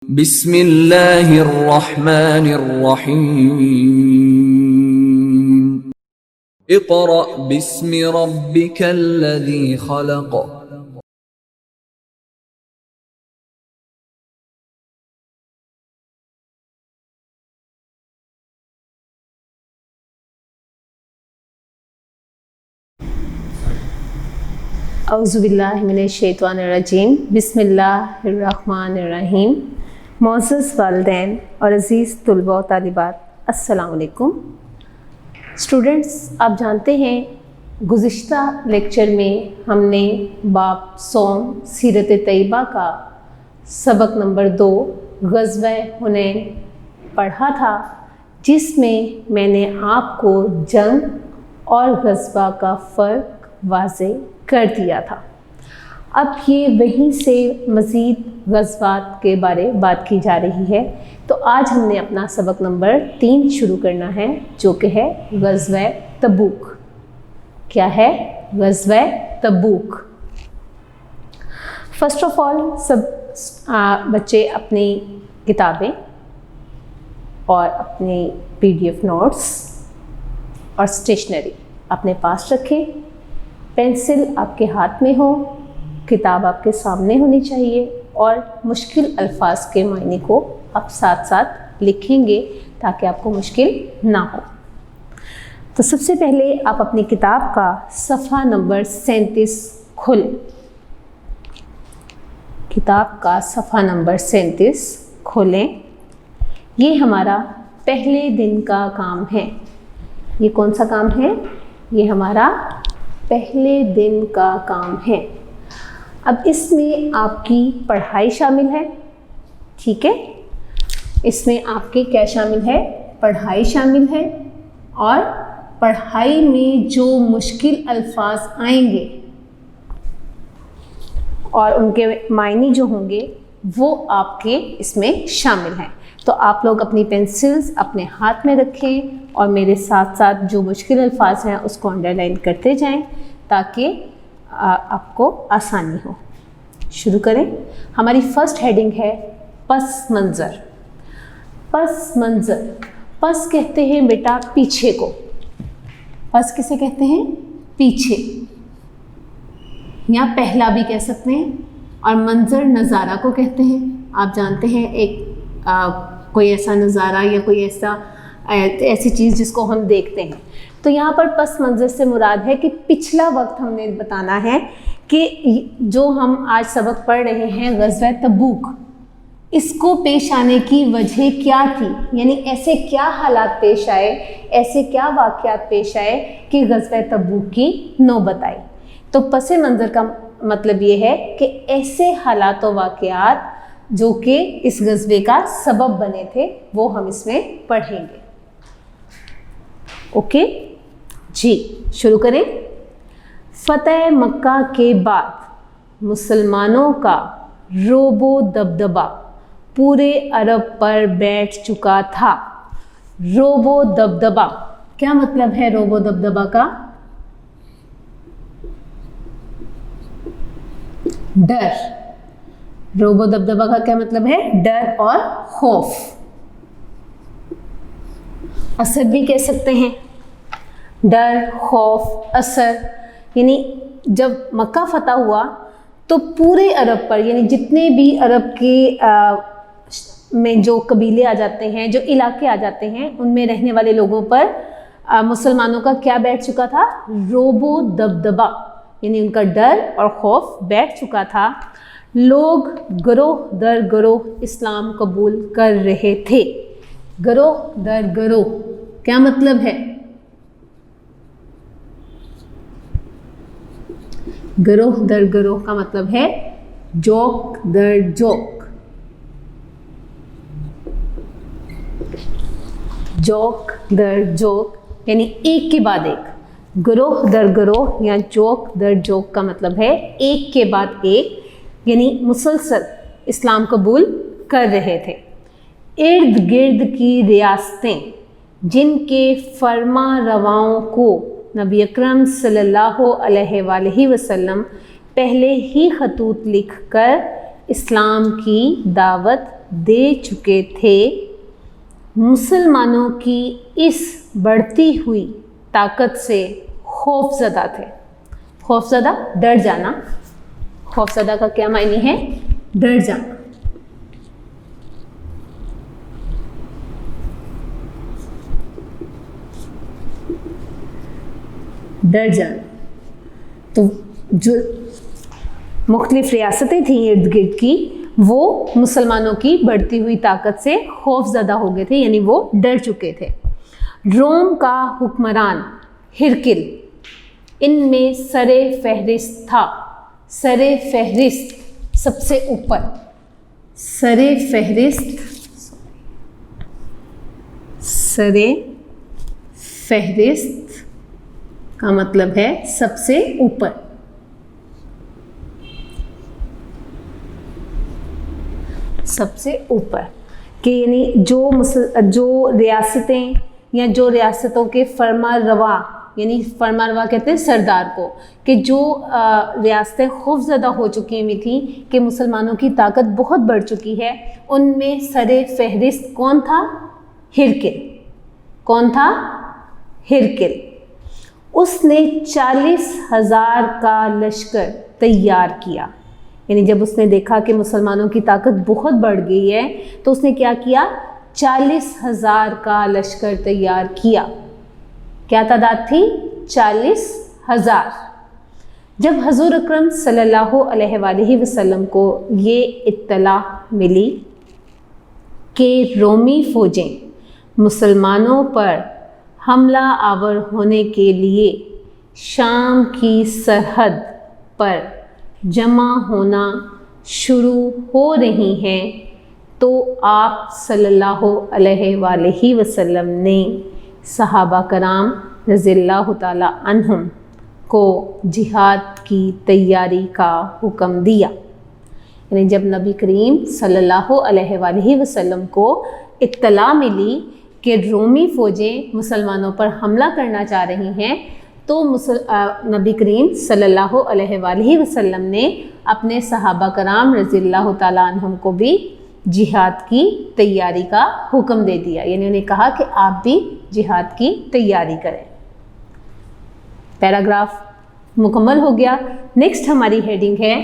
बिस्मिल्लाहिर्रहमानिर्रहीम। इक़रा बिस्मि रब्बिकल्लज़ी खलक़। औज़ुबिल्लाहि मिनश्शैतानिर्रजीम। बिस्मिल्लाहिर्रहमानिर्रहीम। मोअज़्ज़ज़ वालिदैन और अज़ीज़ तुलबा व तालिबात, अस्सलामु अलैकुम। स्टूडेंट्स, आप जानते हैं गुज़िश्ता लेक्चर में हमने बाब सौम सीरत तैयबा का सबक नंबर 2 ग़ज़वा हुनैन पढ़ा था, जिसमें मैंने आपको जंग और ग़ज़वा का फ़र्क वाज़े कर दिया था। अब ये वहीं से मज़ीद ग़ज़वात के बारे बात की जा रही है। तो आज हमने अपना सबक नंबर 3 शुरू करना है, जो कि है ग़ज़वा तबूक। क्या है? ग़ज़वा तबूक। फ़र्स्ट ऑफ़ ऑल सब बच्चे अपनी किताबें और अपने PDF नोट्स और स्टेशनरी अपने पास रखें। पेंसिल आपके हाथ में हो, किताब आपके सामने होनी चाहिए और मुश्किल अल्फाज के मायने को आप साथ साथ लिखेंगे ताकि आपको मुश्किल ना हो। तो सबसे पहले आप अपनी किताब का सफ़ा नंबर 37 खोलें। किताब का सफ़ा नंबर 37 खोलें। ये हमारा पहले दिन का काम है। ये कौन सा काम है? ये हमारा पहले दिन का काम है। अब इसमें आपकी पढ़ाई शामिल है, ठीक है? इसमें आपके क्या शामिल है? पढ़ाई शामिल है। और पढ़ाई में जो मुश्किल अल्फाज आएंगे और उनके मायने जो होंगे वो आपके इसमें शामिल हैं। तो आप लोग अपनी पेंसिल्स अपने हाथ में रखें और मेरे साथ साथ जो मुश्किल अल्फाज हैं उसको अंडरलाइन करते जाएं ताकि आपको आसानी हो। शुरू करें। हमारी फर्स्ट हेडिंग है पस मंज़र। पस मंज़र, पस कहते हैं बेटा पीछे को। पस किसे कहते हैं? पीछे, या पहला भी कह सकते हैं। और मंज़र नज़ारा को कहते हैं। आप जानते हैं एक कोई ऐसा नज़ारा या कोई ऐसी चीज़ जिसको हम देखते हैं। तो यहाँ पर पस मंज़र से मुराद है कि पिछला वक्त हमने बताना है कि जो हम आज सबक पढ़ रहे हैं ग़ज़वा तबूक, इसको पेश आने की वजह क्या थी, यानी ऐसे क्या हालात पेश आए, ऐसे क्या वाक़यात पेश आए कि ग़ज़वा तबूक की नौबत आई। तो पस मंज़र का मतलब ये है कि ऐसे हालात व वाक़यात जो कि इस ग़ज़वे का सबब बने थे वो हम इसमें पढ़ेंगे। ओके जी, शुरू करें। फ़तह मक्का के बाद मुसलमानों का रोबो दबदबा पूरे अरब पर बैठ चुका था। रोबो दबदबा, क्या मतलब है रोबो दबदबा का? डर। रोबो दबदबा का क्या मतलब है? डर और खौफ। असर भी कह सकते हैं। डर, खौफ, असर, यानी जब मक्का फतह हुआ तो पूरे अरब पर, यानी जितने भी अरब के में जो कबीले आ जाते हैं, जो इलाके आ जाते हैं, उनमें रहने वाले लोगों पर मुसलमानों का क्या बैठ चुका था? रोबो दबदबा, यानी उनका डर और खौफ बैठ चुका था। लोग गरोह दर गरोह इस्लाम कबूल कर रहे थे। गरोह दर गरोह क्या मतलब है? गरोह दर गरोह का मतलब है जोक दर जोक। जोक दर जोक यानी एक के बाद एक। गरोह दर गरोह या जोक दर जोक का मतलब है एक के बाद एक, यानी मुसलसल इस्लाम कबूल कर रहे थे। इर्द गिर्द की रियासतें जिनके फरमा रवाओं को नबी अकरम सल्लल्लाहु अलैहि वसल्लम पहले ही खतूत लिख कर इस्लाम की दावत दे चुके थे, मुसलमानों की इस बढ़ती हुई ताकत से खौफज़दा थे। खौफज़दा डर जाना। खौफज़दा का क्या मायने है? डर जाना। डर जाना। तो जो मुख्तलिफ रियासतें थीं इर्द गिर्द की, वो मुसलमानों की बढ़ती हुई ताकत से खौफज़दा हो गए थे, यानी वो डर चुके थे। रोम का हुक्मरान हिरकिल इनमें सरे फहरिस्त था। सरे फहरिस्त सबसे ऊपर। सरे फहरिस्त, सरे फहरिस्त का मतलब है सबसे ऊपर। सबसे ऊपर कि यानी जो रियासतें या जो रियासतों के फरमा रवा, यानी फरमा रवा कहते हैं सरदार को, कि जो रियासतें खौफज़दा हो चुकी हुई थी कि मुसलमानों की ताकत बहुत बढ़ चुकी है, उनमें सरे फहरिस्त कौन था? हिरकिल। कौन था? हिरकिल। उसने 40,000 का लश्कर तैयार किया। यानी जब उसने देखा कि मुसलमानों की ताकत बहुत बढ़ गई है, तो उसने क्या किया? 40,000 का लश्कर तैयार किया। क्या तादाद थी? 40,000। जब हजूर अकरम सल्लल्लाहु अलैहि वसल्लम को ये इत्तला मिली कि रोमी फ़ौजें मुसलमानों पर हमला आवर होने के लिए शाम की सरहद पर जमा होना शुरू हो रही हैं, तो आप सल्लल्लाहु अलैहि वसल्लम ने सहाबा कराम रज़ियल्लाहु ताला अन्हुम को जिहाद की तैयारी का हुक्म दिया। यानी जब नबी करीम सल्लल्लाहु अलैहि वसल्लम को इत्तला मिली कि रोमी फ़ौजें मुसलमानों पर हमला करना चाह रही हैं, तो नबी करीम सल्लल्लाहु अलैहि वसल्लम ने अपने सहाबा कराम रज़ियल्लाहु ताला अन्हुम को भी जिहाद की तैयारी का हुक्म दे दिया। यानी उन्हें कहा कि आप भी जिहाद की तैयारी करें। पैराग्राफ मुकम्मल हो गया। नेक्स्ट हमारी हेडिंग है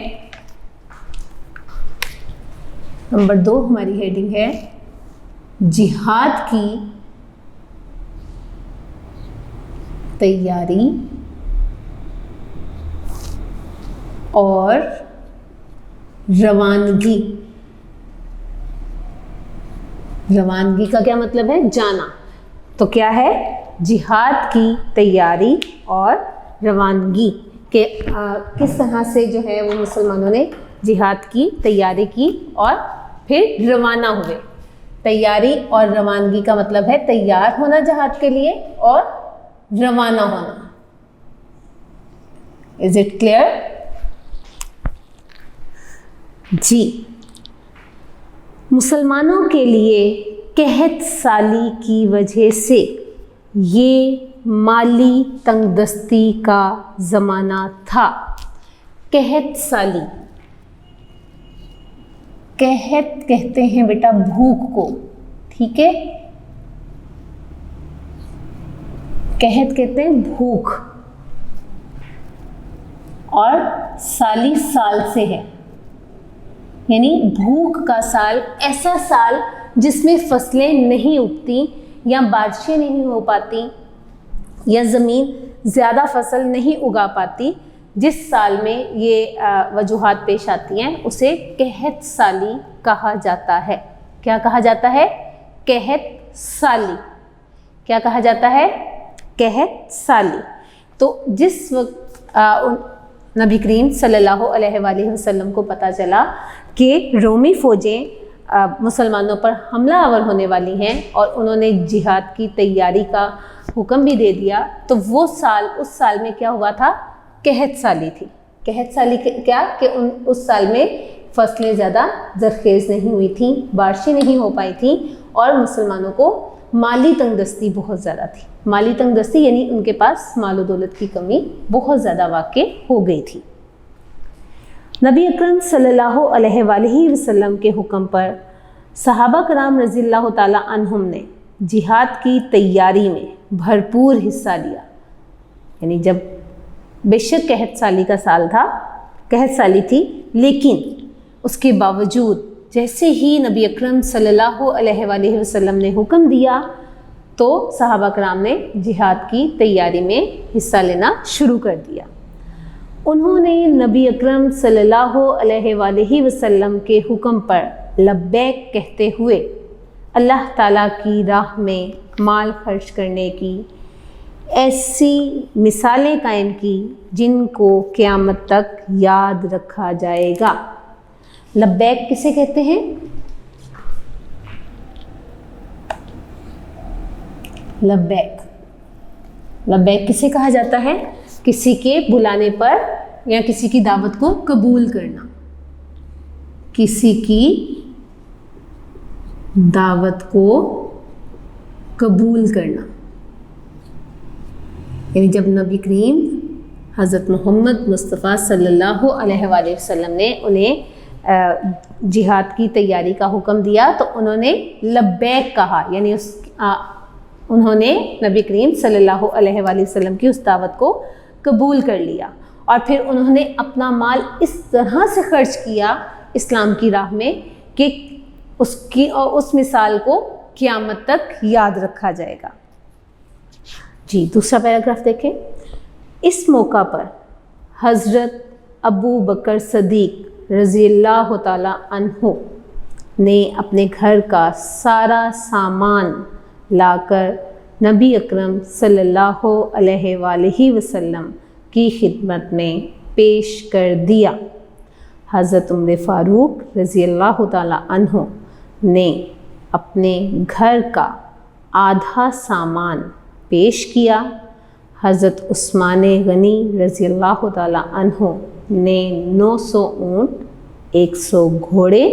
नंबर 2। हमारी हेडिंग है जिहाद की तैयारी और रवानगी। रवानगी का क्या मतलब है? जाना। तो क्या है? जिहाद की तैयारी और रवानगी के किस तरह से जो है वो मुसलमानों ने जिहाद की तैयारी की और फिर रवाना हुए। तैयारी और रवानगी का मतलब है तैयार होना जिहाद के लिए और रवाना होना। Is it clear? जी। मुसलमानों के लिए कहत साली की वजह से ये माली तंगदस्ती का ज़माना था। कहत साली, कहत कहते हैं बेटा भूख को, ठीक है? कहत कहते हैं भूख, और साली साल से है, यानी भूख का साल। ऐसा साल जिसमें फसलें नहीं उगती या बारिशें नहीं हो पाती या ज़मीन ज़्यादा फसल नहीं उगा पाती, जिस साल में ये वजूहात पेश आती हैं, उसे कहत साली कहा जाता है। क्या कहा जाता है? कहत साली। क्या कहा जाता है? कहत साली। तो जिस वक्त नबी करीम सल्लल्लाहु अलैहि वसल्लम को पता चला कि रोमी फ़ौजें मुसलमानों पर हमला आवर होने वाली हैं और उन्होंने जिहाद की तैयारी का हुक्म भी दे दिया, तो वो साल, उस साल में क्या हुआ था? कहत साली थी। कहत साली क्या कि उस साल में फसलें ज़्यादा ज़रखेज़ नहीं हुई थी, बारिशें नहीं हो पाई थी और मुसलमानों को माली तंगदस्ती बहुत ज़्यादा थी। माली तंगदस्ती यानी उनके पास मालो दौलत की कमी बहुत ज़्यादा वाक़ई हो गई थी। नबी अकरम सल्लल्लाहु अलैहि वसल्लम के हुक्म पर सहाबा कराम रज़ियल्लाहु ताला अन्हुम ने जिहाद की तैयारी में भरपूर हिस्सा लिया। यानी जब बेशक कहत साली का साल था, कहत साली थी, लेकिन उसके बावजूद जैसे ही नबी अकरम सल्लल्लाहु अलैहि वसल्लम ने हुक्म दिया तो सहाबा कराम ने जिहाद की तैयारी में हिस्सा लेना शुरू कर दिया। उन्होंने नबी अकरम सल्लल्लाहु अलैहि वसल्लम के हुक्म पर लब्बैक कहते हुए अल्लाह ताला की राह में माल खर्च करने की ऐसी मिसालें कायम की जिनको क़यामत तक याद रखा जाएगा। लब्बैक किसे कहते हैं? लब्बैक किसे कहा जाता है? किसी के बुलाने पर या किसी की दावत को कबूल करना। किसी की दावत को कबूल करना, यानी जब नबी करीम हज़रत मोहम्मद मुस्तफ़ा सल्लल्लाहु अलैहि वसल्लम ने उन्हें जिहाद की तैयारी का हुक्म दिया तो उन्होंने लब्बैक कहा, यानी उन्होंने नबी करीम सल्लल्लाहु अलैहि वसल्लम की उस दावत को कबूल कर लिया और फिर उन्होंने अपना माल इस तरह से खर्च किया इस्लाम की राह में कि उस मिसाल को क़यामत तक याद रखा जाएगा। जी, दूसरा पैराग्राफ देखें। इस मौका पर हज़रत अबू बकर सदीक रज़ियल्लाहु ताला अन्हु ने अपने घर का सारा सामान लाकर नबी अकरम सल्लल्लाहु अलैहि वसल्लम की खिदमत में पेश कर दिया। हज़रत उमर फ़ारूक रज़ियल्लाहु ताला अन्हु ने अपने घर का आधा सामान पेश किया। हज़रत उस्मान गनी रज़ियल्लाहु ताला अन्हु ने 900 ऊँट, 100 घोड़े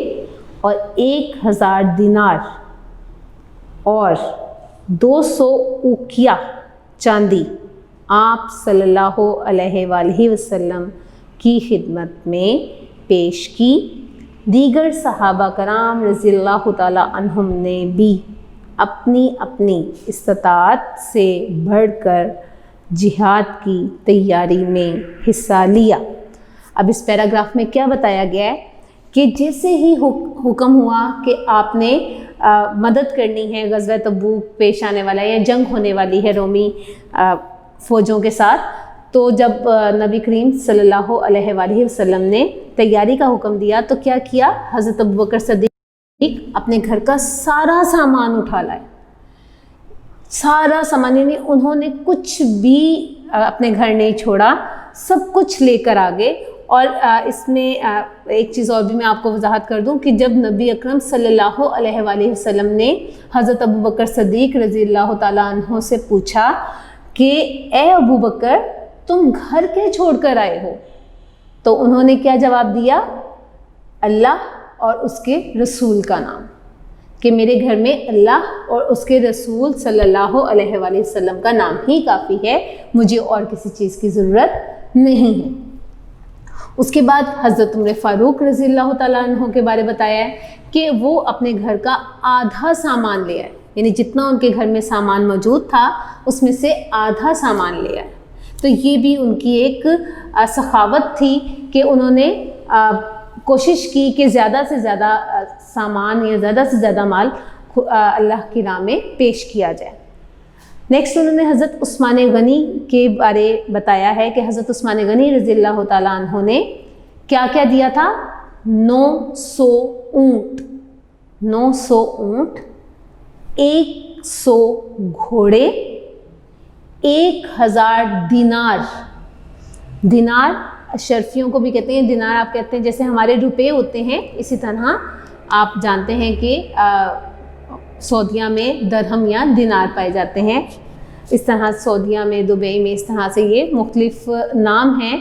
और 1000 दिनार और 200 उकिया चांदी आप सल्लल्लाहु अलैहि वसल्लम की खिदमत में पेश की। दीगर सहाबा कराम रज़ियल्लाहु ताला अन्हुम ने भी अपनी अपनी इस्ताअत से बढ़कर जिहाद की तैयारी में हिस्सा लिया। अब इस पैराग्राफ में क्या बताया गया है कि जैसे ही हुक्म हुआ कि आपने मदद करनी है, ग़ज़वा तबूक पेश आने वाला है या जंग होने वाली है रोमी फ़ौजों के साथ, तो जब नबी करीम सल्लल्लाहु अलैहि वसल्लम ने तैयारी का हुक्म दिया तो क्या किया? हज़रत अबू बकर सदीक अपने घर का सारा सामान उठा लाए। सारा सामान, यानी उन्होंने कुछ भी अपने घर नहीं छोड़ा, सब कुछ लेकर आ गए। और इसमें एक चीज़ और भी मैं आपको वजाहत कर दूं कि जब नबी अकरम सल्लल्लाहु अलैहि वसल्लम ने हज़रत अबू बकर सदीक रज़ियल्लाहु ताला अन्हु से पूछा कि ए अबू बकर, तुम घर क्यों छोड़ कर आए हो, तो उन्होंने क्या जवाब दिया? अल्लाह और उसके रसूल का नाम, कि मेरे घर में अल्लाह और उसके रसूल सल्लल्लाहु अलैहि वसल्लम का नाम ही काफ़ी है, मुझे और किसी चीज़ की ज़रूरत नहीं है। उसके बाद हज़रत उमर फ़ारूक रज़ियल्लाहु ताला अन्हु के बारे बताया है कि वो अपने घर का आधा सामान ले आए, यानी जितना उनके घर में सामान मौजूद था उसमें से आधा सामान ले आए। तो ये भी उनकी एक सखावत थी कि उन्होंने कोशिश की कि ज़्यादा से ज़्यादा सामान या ज़्यादा से ज़्यादा माल अल्लाह की राह में पेश किया जाए। नेक्स्ट उन्होंने हज़रत उस्मान गनी के बारे बताया है कि हज़रत उस्मान गनी रज़ियल्लाहु ताला अन्हु ने क्या क्या दिया था? 900 ऊँट, 900 ऊँट, 100 घोड़े, 1000 दिनार। दिनार अशरफियों को भी कहते हैं, दिनार आप कहते हैं जैसे हमारे रुपए होते हैं, इसी तरह आप जानते हैं कि सऊदीया में दरहम या दिनार पाए जाते हैं। इस तरह सऊदीया में, दुबई में इस तरह से ये मुख्तलिफ नाम हैं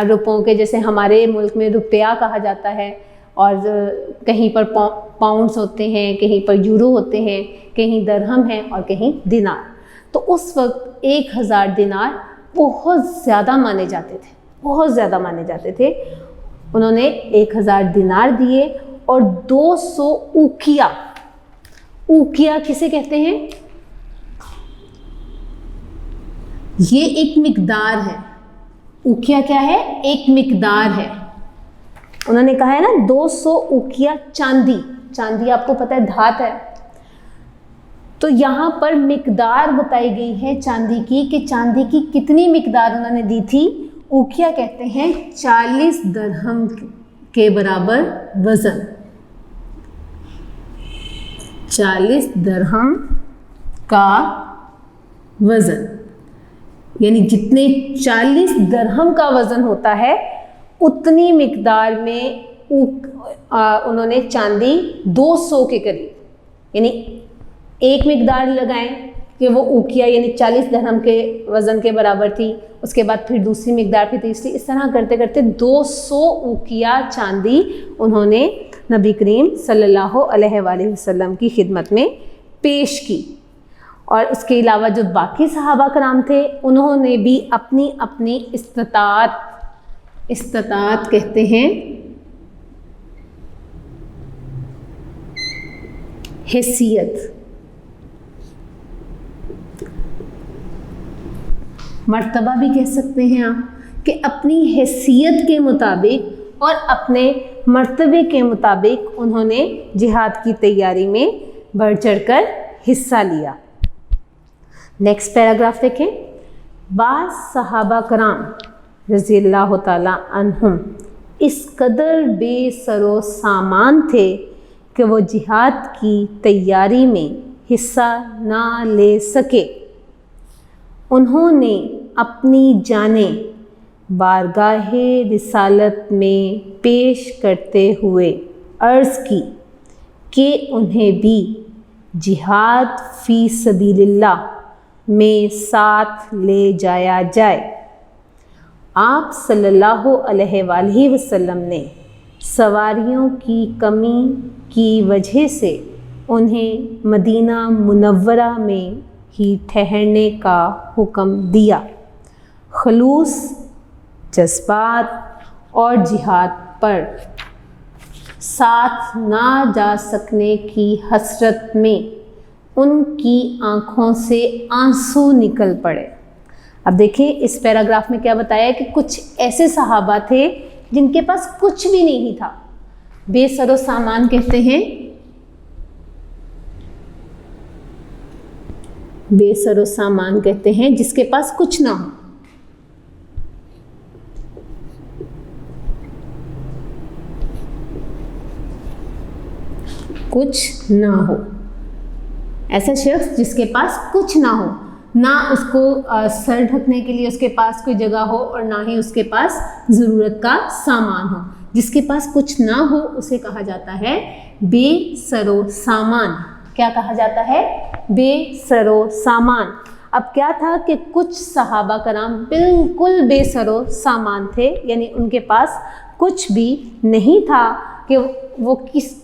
रुपयों के। जैसे हमारे मुल्क में रुपया कहा जाता है और कहीं पर पाउंड्स होते हैं, कहीं पर यूरो होते हैं, कहीं दरहम है और कहीं दिनार। तो उस वक्त 1000 दिनार बहुत ज़्यादा माने जाते थे, बहुत ज़्यादा माने जाते थे। उन्होंने 1000 दिनार दिए और 200 उकिया। उकिया किसे कहते हैं? ये एक मिकदार है। उकिया क्या है? एक मिकदार है। उन्होंने कहा है ना 200 उकिया चांदी। चांदी आपको पता है धात है। तो यहाँ पर मिकदार बताई गई है चांदी की, कि चांदी की कितनी मिकदार उन्होंने दी थी। उकिया कहते हैं 40 दरहम के बराबर वजन। 40 दरहम का वजन, यानी जितने 40 दरहम का वजन होता है उतनी मिकदार में उन्होंने चांदी 200 के करीब, यानी एक मिकदार लगाएं कि वो उकिया यानी 40 दरहम के वज़न के बराबर थी, उसके बाद फिर दूसरी मिकदार, फिर तीसरी, इस तरह करते करते 200 उकिया चांदी उन्होंने नबी करीम सल्लल्लाहु अलैहि वसल्लम की खिदमत में पेश की। और उसके अलावा जो बाकी सहाबा कराम थे उन्होंने भी अपनी अपनी इस्तात कहते हैं हैसियत, मर्तबा भी कह सकते हैं आप, कि अपनी हैसियत के मुताबिक और अपने मर्तबे के मुताबिक उन्होंने जिहाद की तैयारी में बढ़ चढ़कर हिस्सा लिया। नेक्स्ट पैराग्राफ देखें। बाज़ सहाबा कराम रज़ियल्लाहु ताला अन्हुम इस कदर बेसरो सामान थे कि वो जिहाद की तैयारी में हिस्सा ना ले सके। उन्होंने अपनी जानें बारगाहे रिसालत में पेश करते हुए अर्ज़ की कि उन्हें भी जिहाद फ़ी सबीलिल्लाह में साथ ले जाया जाए। आप सल्लल्लाहु अलैहि वसल्लम ने सवारियों की कमी की वजह से उन्हें मदीना मुनव्वरा में ही ठहरने का हुक्म दिया। खलूस जज्बात और जिहाद पर साथ ना जा सकने की हसरत में उनकी आँखों से आंसू निकल पड़े। अब देखिए इस पैराग्राफ में क्या बताया है कि कुछ ऐसे सहाबा थे जिनके पास कुछ भी नहीं था। बेसरो सामान कहते हैं, बेसरो सामान कहते हैं जिसके पास कुछ ना हो। कुछ ना हो, ऐसा शख्स जिसके पास कुछ ना हो, ना उसको सर ढकने के लिए उसके पास कोई जगह हो और ना ही उसके पास ज़रूरत का सामान हो। जिसके पास कुछ ना हो उसे कहा जाता है बेसरो सामान। क्या कहा जाता है? बेसरो सामान। अब क्या था कि कुछ सहाबा कराम बिल्कुल बेसरो सामान थे, यानी उनके पास कुछ भी नहीं था कि वो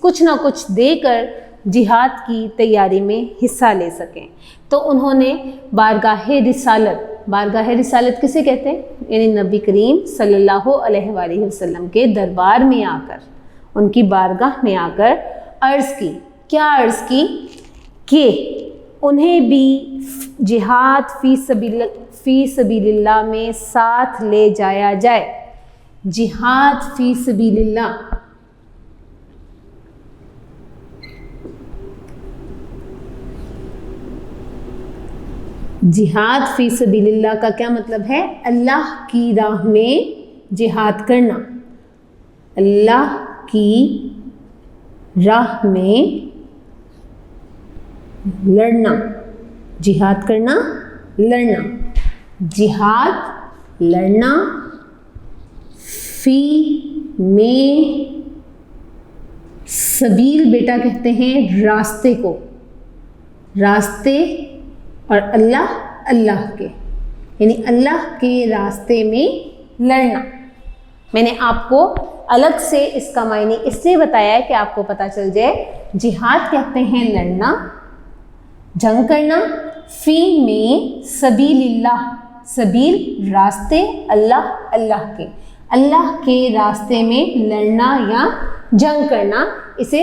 कुछ ना कुछ देकर जिहाद की तैयारी में हिस्सा ले सकें। तो उन्होंने बारगाहे रिसालत किसे कहते हैं? यानी नबी करीम सल्लल्लाहु अलैहि वसल्लम के दरबार में आकर, उनकी बारगाह में आकर अर्ज़ की। क्या अर्ज़ की? कि उन्हें भी जिहाद फ़ी सबीलिल्लाह में साथ ले जाया जाए। जिहाद फ़ी सबीलिल्लाह, जिहाद फ़ी सबीलिल्लाह का क्या मतलब है? अल्लाह की राह में जिहाद करना, अल्लाह की राह में लड़ना, जिहाद करना, लड़ना, जिहाद लड़ना, फ़ी में सबील बेटा कहते हैं रास्ते को, रास्ते, और अल्लाह के, यानी अल्लाह के रास्ते में लड़ना। मैंने आपको अलग से इसका मायने इसलिए बताया है कि आपको पता चल जाए। जिहाद कहते हैं लड़ना, जंग करना, फ़ी में सबीलिल्लाह, सबील रास्ते, अल्लाह के रास्ते में लड़ना या जंग करना, इसे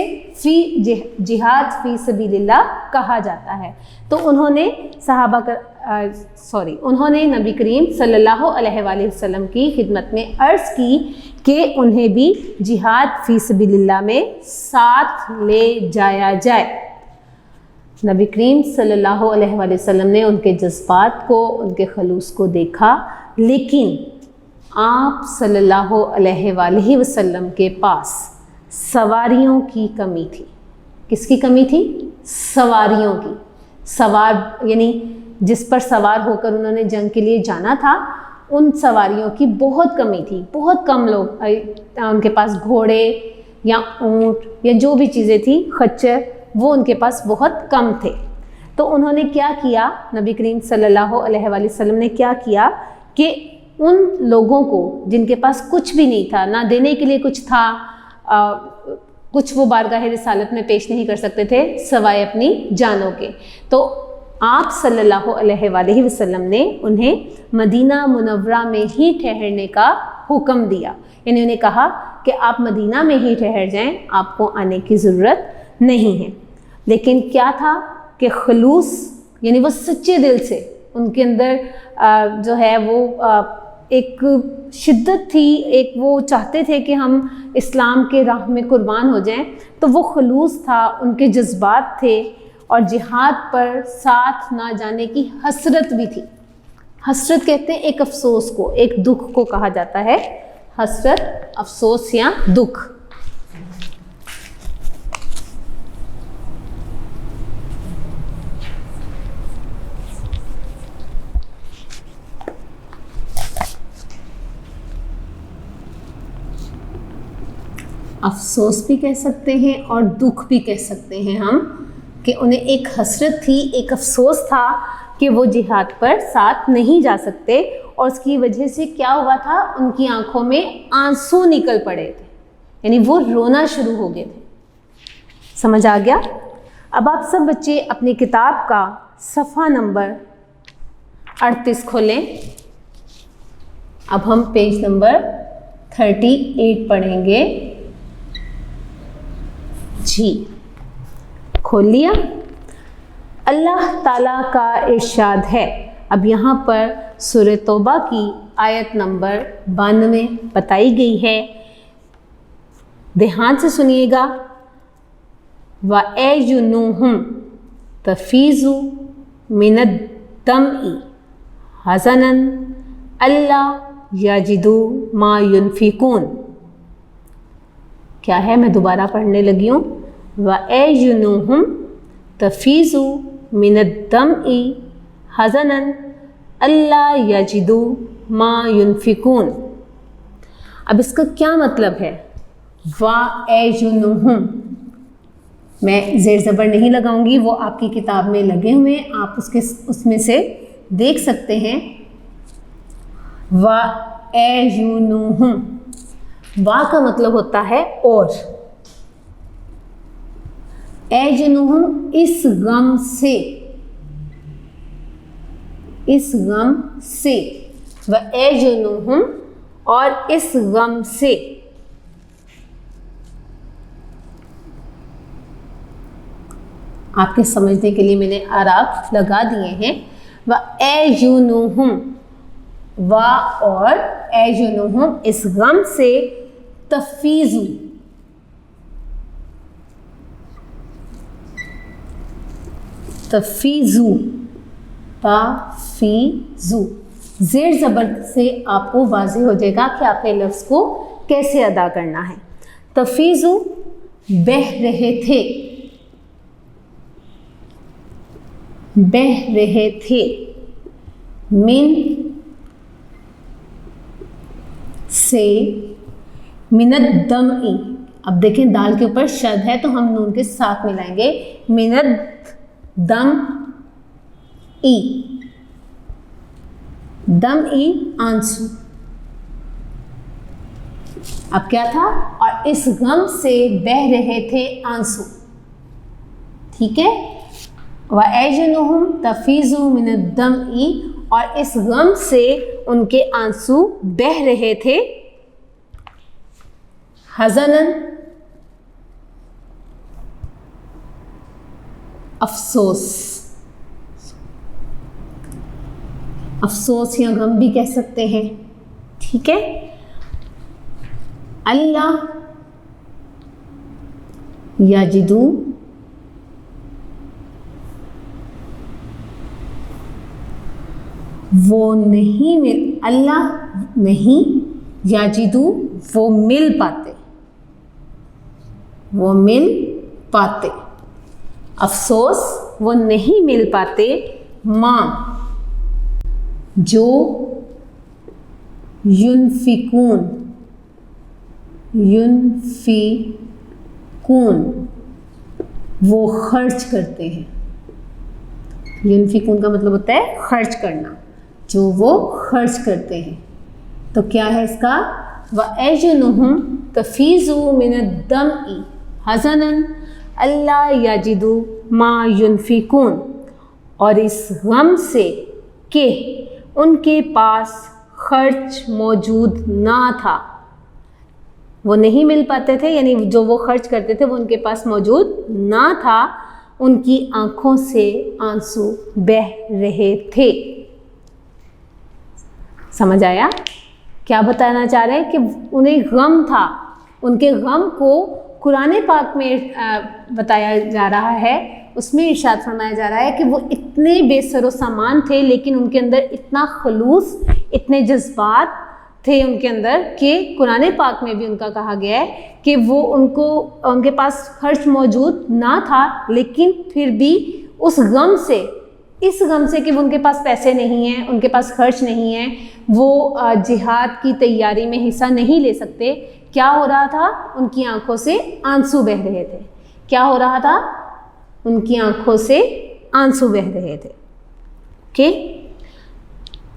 जिहाद फी सबीलिल्लाह कहा जाता है। तो उन्होंने उन्होंने नबी करीम सल्लल्लाहु अलैहि वसल्लम की खिदमत में अर्ज़ की कि उन्हें भी जिहाद फी सबीलिल्लाह में साथ ले जाया जाए। नबी करीम सल्लल्लाहु अलैहि वसल्लम ने उनके जज्बात को, उनके खलूस को देखा, लेकिन आप सल्लल्लाहु अलैहि वसल्लम के पास सवारियों की कमी थी। किसकी कमी थी? सवारियों की। सवार यानी जिस पर सवार होकर उन्होंने जंग के लिए जाना था, उन सवारियों की बहुत कमी थी। बहुत कम लोग उनके पास घोड़े या ऊँट या जो भी चीज़ें थी, खच्चर, वो उनके पास बहुत कम थे। तो उन्होंने क्या किया, नबी करीम सल्लल्लाहु अलैहि वसल्लम ने क्या किया कि उन लोगों को जिनके पास कुछ भी नहीं था, ना देने के लिए कुछ था, कुछ वो बारगाह रिसालत में पेश नहीं कर सकते थे सवाए अपनी जानों के, तो आप सल्लल्लाहु अलैहि वसल्लम ने उन्हें मदीना मुनव्वरा में ही ठहरने का हुक्म दिया। यानी उन्हें कहा कि आप मदीना में ही ठहर जाएं, आपको आने की ज़रूरत नहीं है। लेकिन क्या था कि खलूस यानी वो सच्चे दिल से उनके अंदर जो है वो एक शिद्दत थी, एक वो चाहते थे कि हम इस्लाम के राह में कुर्बान हो जाएं। तो वो खलूस था, उनके जज्बात थे और जिहाद पर साथ ना जाने की हसरत भी थी। हसरत कहते हैं एक अफसोस को, एक दुख को कहा जाता है हसरत, अफसोस या दुख। अफसोस भी कह सकते हैं और दुख भी कह सकते हैं हम, कि उन्हें एक हसरत थी, एक अफसोस था कि वो जिहाद पर साथ नहीं जा सकते, और उसकी वजह से क्या हुआ था, उनकी आंखों में आंसू निकल पड़े थे, यानी वो रोना शुरू हो गए थे। समझ आ गया? अब आप सब बच्चे अपनी किताब का सफ़ा नंबर 38 खोलें। अब हम पेज नंबर 38 पढ़ेंगे जी। खोल लिया? अल्लाह ताला का इरशाद है। अब यहाँ पर सूरह तौबा की आयत नंबर 92 बताई गई है, ध्यान से सुनिएगा। वअयुनुहुम तफीज़ु मिनद्दमइ हज़नन अल्ला यजिदु मा युनफिकून। क्या है, मैं दोबारा पढ़ने लगी हूँ। वअयुनुहुम तफीज़ु मिनद्दमइ हज़नन अल्ला यजिदु मा युनफिकून। अब इसका क्या मतलब है? वअयुनुहुम, मैं ज़ेर ज़बर नहीं लगाऊंगी, वो आपकी किताब में लगे हुए हैं, आप उसमें से देख सकते हैं। वअयुनुहुम, वा का मतलब होता है और, एजुनुहुम इस गम से, इस गम से, व एजुनुहुम और इस गम से। आपके समझने के लिए मैंने आराफ लगा दिए हैं। व एजुनुहुम, वा और एजुनुहुम इस गम से, तफीज़ु, तफीज़ु, ताफीज़ु, ज़ेर ज़बर से आपको वाज़ेह हो जाएगा कि आपने लफ्ज़ को कैसे अदा करना है। तफीज़ु, बह रहे थे, बह रहे थे, मिन से, मिनद्दमइ। अब देखें दाल के ऊपर शद है तो हम नून के साथ मिलाएंगे, मिनद्दमइ, दमइ आंसू। अब क्या था, और इस गम से बह रहे थे आंसू। ठीक है, वअयुनुहुम तफीज़ु मिनद्दमइ, और इस गम से उनके आंसू बह रहे थे। हज़नन, अफसोस, अफसोस या गम भी कह सकते हैं, ठीक है। अल्लाह याजिदू, वो नहीं मिल, अल्लाह नहीं, याजिदू वो मिल पाते, वो मिल पाते, अफसोस वो नहीं मिल पाते, माँ जो युनफिकून, युनफिकून वो खर्च करते हैं। युनफिकून का मतलब होता है खर्च करना, जो वो खर्च करते हैं। तो क्या है इसका, वअजुनुहुम तफीज़ु मिनद्दमइ हज़नन अल्ला याजिदू मा युनफिकून, और इस गम से कि उनके पास खर्च मौजूद ना था, वो नहीं मिल पाते थे, यानी जो वो खर्च करते थे वो उनके पास मौजूद ना था, उनकी आंखों से आंसू बह रहे थे। समझ आया? क्या बताना चाह रहे हैं कि उन्हें गम था, उनके गम को कुरान पाक में बताया जा रहा है, उसमें इरशाद फरमाया जा रहा है कि वो इतने बेसरो सामान थे, लेकिन उनके अंदर इतना खलूस, इतने जज्बात थे उनके अंदर कि कुरान पाक में भी उनका कहा गया है कि वो उनके पास खर्च मौजूद ना था, लेकिन फिर भी उस गम से, इस गम से कि उनके पास पैसे नहीं हैं, उनके पास खर्च नहीं है, वो जिहाद की तैयारी में हिस्सा नहीं ले सकते। क्या हो रहा था, उनकी आंखों से आंसू बह रहे थे। क्या हो रहा था, उनकी आंखों से आंसू बह रहे थे। ओके,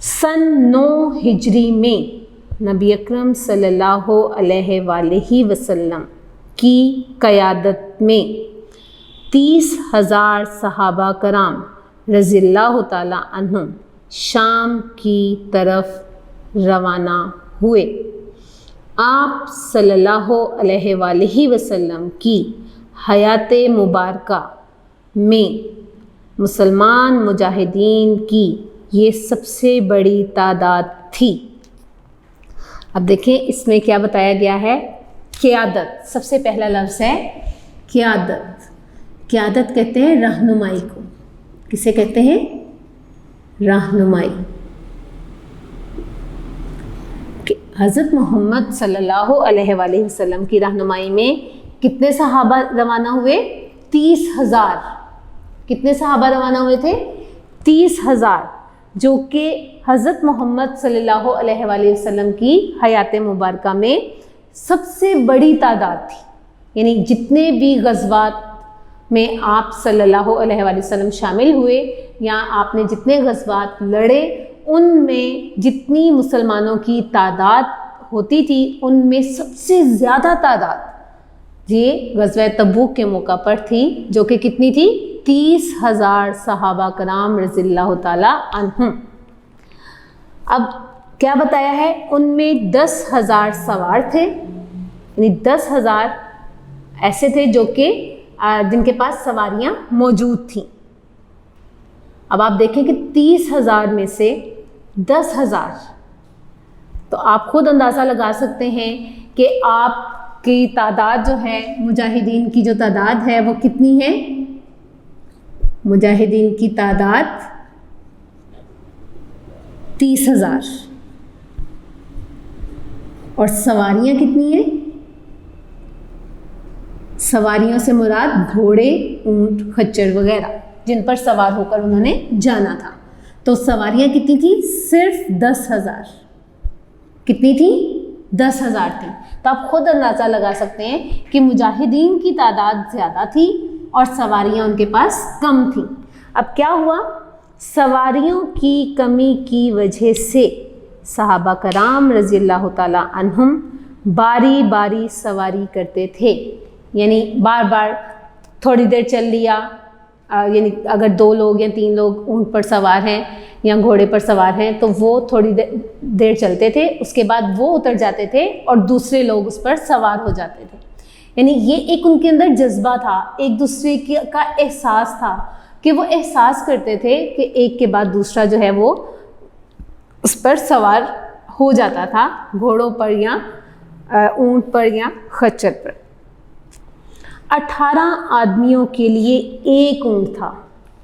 सन 9 हिजरी में नबी अकरम सल्लल्लाहु अलैहि वसल्लम की क़यादत में 30,000 सहाबा कराम रज़ियल्लाहु ताला अन्हुम शाम की तरफ रवाना हुए। आप सल्लल्लाहु अलैहि वसल्लम की हयात मुबारका में मुसलमान मुजाहिदीन की ये सबसे बड़ी तादाद थी। अब देखें इसमें क्या बताया गया है, क़यादत, सबसे पहला लफ्ज़ है क़यादत। क़यादत कहते हैं रहनुमाई को। किसे कहते हैं? रहनुमाई। हज़रत मोहम्मद सल्लल्लाहु अलैहि वसल्लम की रहनुमाई में कितने सहाबा रवाना हुए? 30,000। कितने सहाबा रवाना हुए थे? 30,000, जो कि हज़रत मोहम्मद सल्लल्लाहु अलैहि वसल्लम की हयात मुबारका में सबसे बड़ी तादाद थी। यानी जितने भी गज़वात में आप सल्लल्लाहु अलैहि वसल्लम शामिल हुए या आपने जितने गज़वात लड़े, उनमें जितनी मुसलमानों की तादाद होती थी, उनमें सबसे ज़्यादा तादाद ये ग़ज़वा तबूक के मौका पर थी, जो कि कितनी थी? 30,000 सहाबा कराम रज़ियल्लाहु ताला अन्हुम। अब क्या बताया है, उनमें 10,000 सवार थे, यानी 10,000 ऐसे थे जो कि जिनके पास सवारियां मौजूद थीं। अब आप देखें कि 30,000 में से 10,000, तो आप खुद अंदाज़ा लगा सकते हैं कि आपकी तादाद जो है, मुजाहिदीन की जो तादाद है वो कितनी है? मुजाहिदीन की तादाद 30,000, और सवारियां कितनी हैं? सवारियों से मुराद घोड़े, ऊंट, खच्चर वगैरह, जिन पर सवार होकर उन्होंने जाना था। तो सवारियां कितनी थी? सिर्फ 10,000। कितनी थी? 10,000 थी। तो आप खुद अंदाज़ा लगा सकते हैं कि मुजाहिदीन की तादाद ज़्यादा थी और सवारियां उनके पास कम थी। अब क्या हुआ, सवारियों की कमी की वजह से सहाबा कराम रज़ियल्लाहु ताला अन्हुम बारी बारी सवारी करते थे। यानी बार बार थोड़ी देर चल लिया, यानी अगर 2 लोग या 3 लोग ऊँट पर सवार हैं या घोड़े पर सवार हैं तो वो थोड़ी देर चलते थे, उसके बाद वो उतर जाते थे और दूसरे लोग उस पर सवार हो जाते थे। यानी ये एक उनके अंदर जज्बा था, एक दूसरे का एहसास था कि वो एहसास करते थे कि एक के बाद दूसरा जो है वो उस पर सवार हो जाता था, घोड़ों पर या ऊंट पर या खच्चर पर। 18 आदमियों के लिए एक ऊंट था,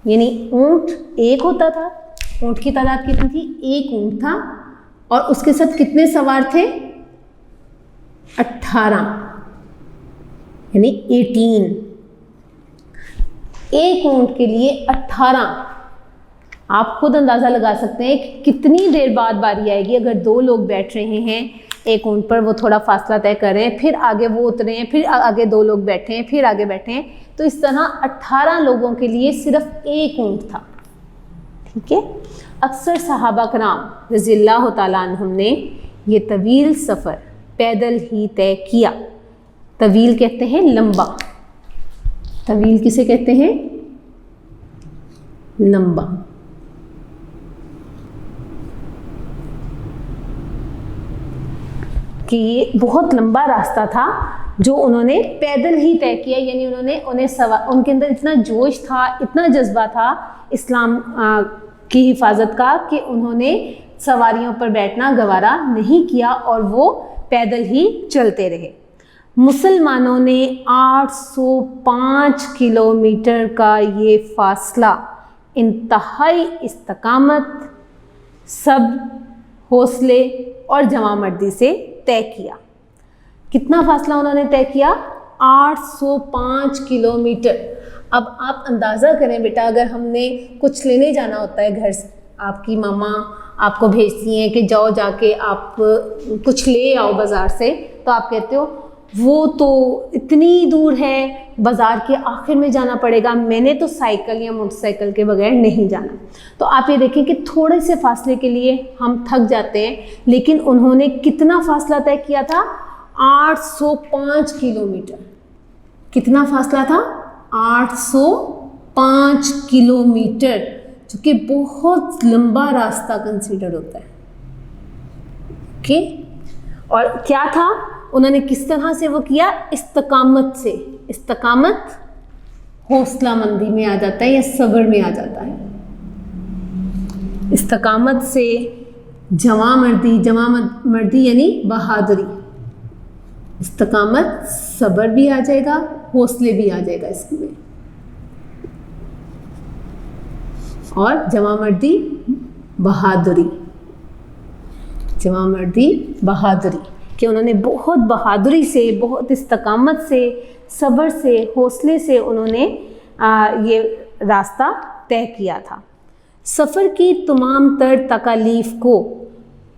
यानी ऊंट एक होता था। ऊंट की तादाद कितनी थी? एक ऊंट था और उसके साथ कितने सवार थे? 18, यानी 18। एक ऊंट के लिए 18। आप खुद अंदाज़ा लगा सकते हैं कि कितनी देर बाद बारी आएगी। अगर 2 लोग बैठ रहे हैं एक ऊंट पर, वो थोड़ा फासला तय कर रहे हैं, फिर आगे वो उतरे हैं, फिर आगे 2 लोग बैठे हैं, फिर आगे बैठे हैं, तो इस तरह 18 लोगों के लिए सिर्फ एक ऊंट था। ठीक है। अक्सर सहाबा कराम रज़ियल्लाहु ताला अन्हुम ने ये तवील सफ़र पैदल ही तय किया। तवील कहते हैं लंबा। तवील किसे कहते हैं? लंबा। कि ये बहुत लंबा रास्ता था जो उन्होंने पैदल ही तय किया, यानी उनके अंदर इतना जोश था, इतना जज्बा था इस्लाम की हिफाजत का कि उन्होंने सवारियों पर बैठना गवारा नहीं किया और वो पैदल ही चलते रहे। मुसलमानों ने 805 किलोमीटर का ये फासला इंतहाई इस्तकामत, सब्र, हौसले और जवामर्दी से तय किया। कितना फासला उन्होंने तय किया? 805 किलोमीटर। अब आप अंदाज़ा करें बेटा, अगर हमने कुछ लेने जाना होता है घर से, आपकी मामा आपको भेजती हैं कि जाओ जाके आप कुछ ले आओ बाज़ार से, तो आप कहते हो वो तो इतनी दूर है, बाज़ार के आखिर में जाना पड़ेगा, मैंने तो साइकिल या मोटरसाइकिल के बगैर नहीं जाना। तो आप ये देखें कि थोड़े से फासले के लिए हम थक जाते हैं, लेकिन उन्होंने कितना फासला तय किया था? 805 किलोमीटर। कितना फासला था? 805 किलोमीटर, जो कि बहुत लंबा रास्ता कंसीडर होता है। ओके। और क्या था, उन्होंने किस तरह से वो किया? इस्तकामत से। इस्तकामत हौसला मंदी में आ जाता है या सब्र में आ जाता है। इस्तकामत से जवामर्दी, जवामर्दी यानी बहादुरी। इस्तकामत सब्र भी आ जाएगा, हौसले भी आ जाएगा इसमें, और जवामर्दी बहादुरी। जवामर्दी बहादुरी कि उन्होंने बहुत बहादुरी से, बहुत इस्तकामत से, सब्र से, हौसले से उन्होंने ये रास्ता तय किया था। सफ़र की तमाम तर तकालीफ को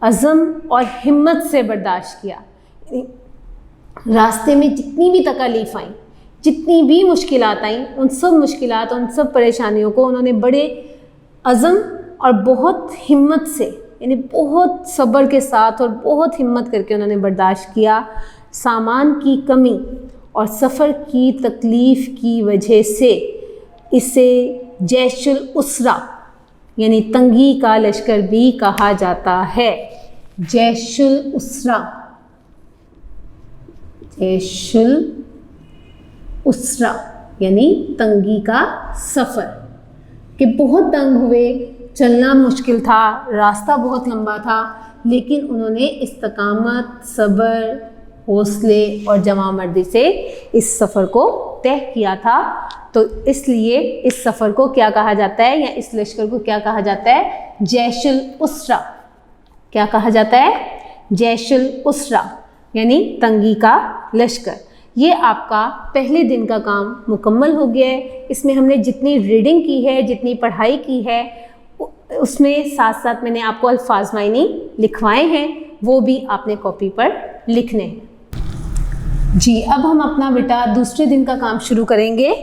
अज़म और हिम्मत से बर्दाश्त किया। रास्ते में जितनी भी तकालीफ आई, जितनी भी मुश्किलात आई, उन सब मुश्किलात, उन सब परेशानियों को उन्होंने बड़े अज़म और बहुत हिम्मत से, यानी बहुत सब्र के साथ और बहुत हिम्मत करके उन्होंने बर्दाश्त किया। सामान की कमी और सफ़र की तकलीफ़ की वजह से इसे जैशुल उसरा यानी तंगी का लश्कर भी कहा जाता है। जैशुल उसरा, जैशुल उसरा यानी तंगी का सफ़र, कि बहुत तंग हुए, चलना मुश्किल था, रास्ता बहुत लंबा था, लेकिन उन्होंने इस्तकामत, सब्र, हौसले और जवामर्दी से इस सफ़र को तय किया था। तो इसलिए इस सफ़र को क्या कहा जाता है, या इस लश्कर को क्या कहा जाता है? जैशुल उसरा। क्या कहा जाता है? जैशुल उसरा यानी तंगी का लश्कर। ये आपका पहले दिन का काम मुकम्मल हो गया है। इसमें हमने जितनी रीडिंग की है, जितनी पढ़ाई की है, उसमें साथ साथ मैंने आपको अल्फाज मायनी लिखवाए हैं, वो भी आपने कॉपी पर लिखने हैं। जी, अब हम अपना बेटा दूसरे दिन का काम शुरू करेंगे।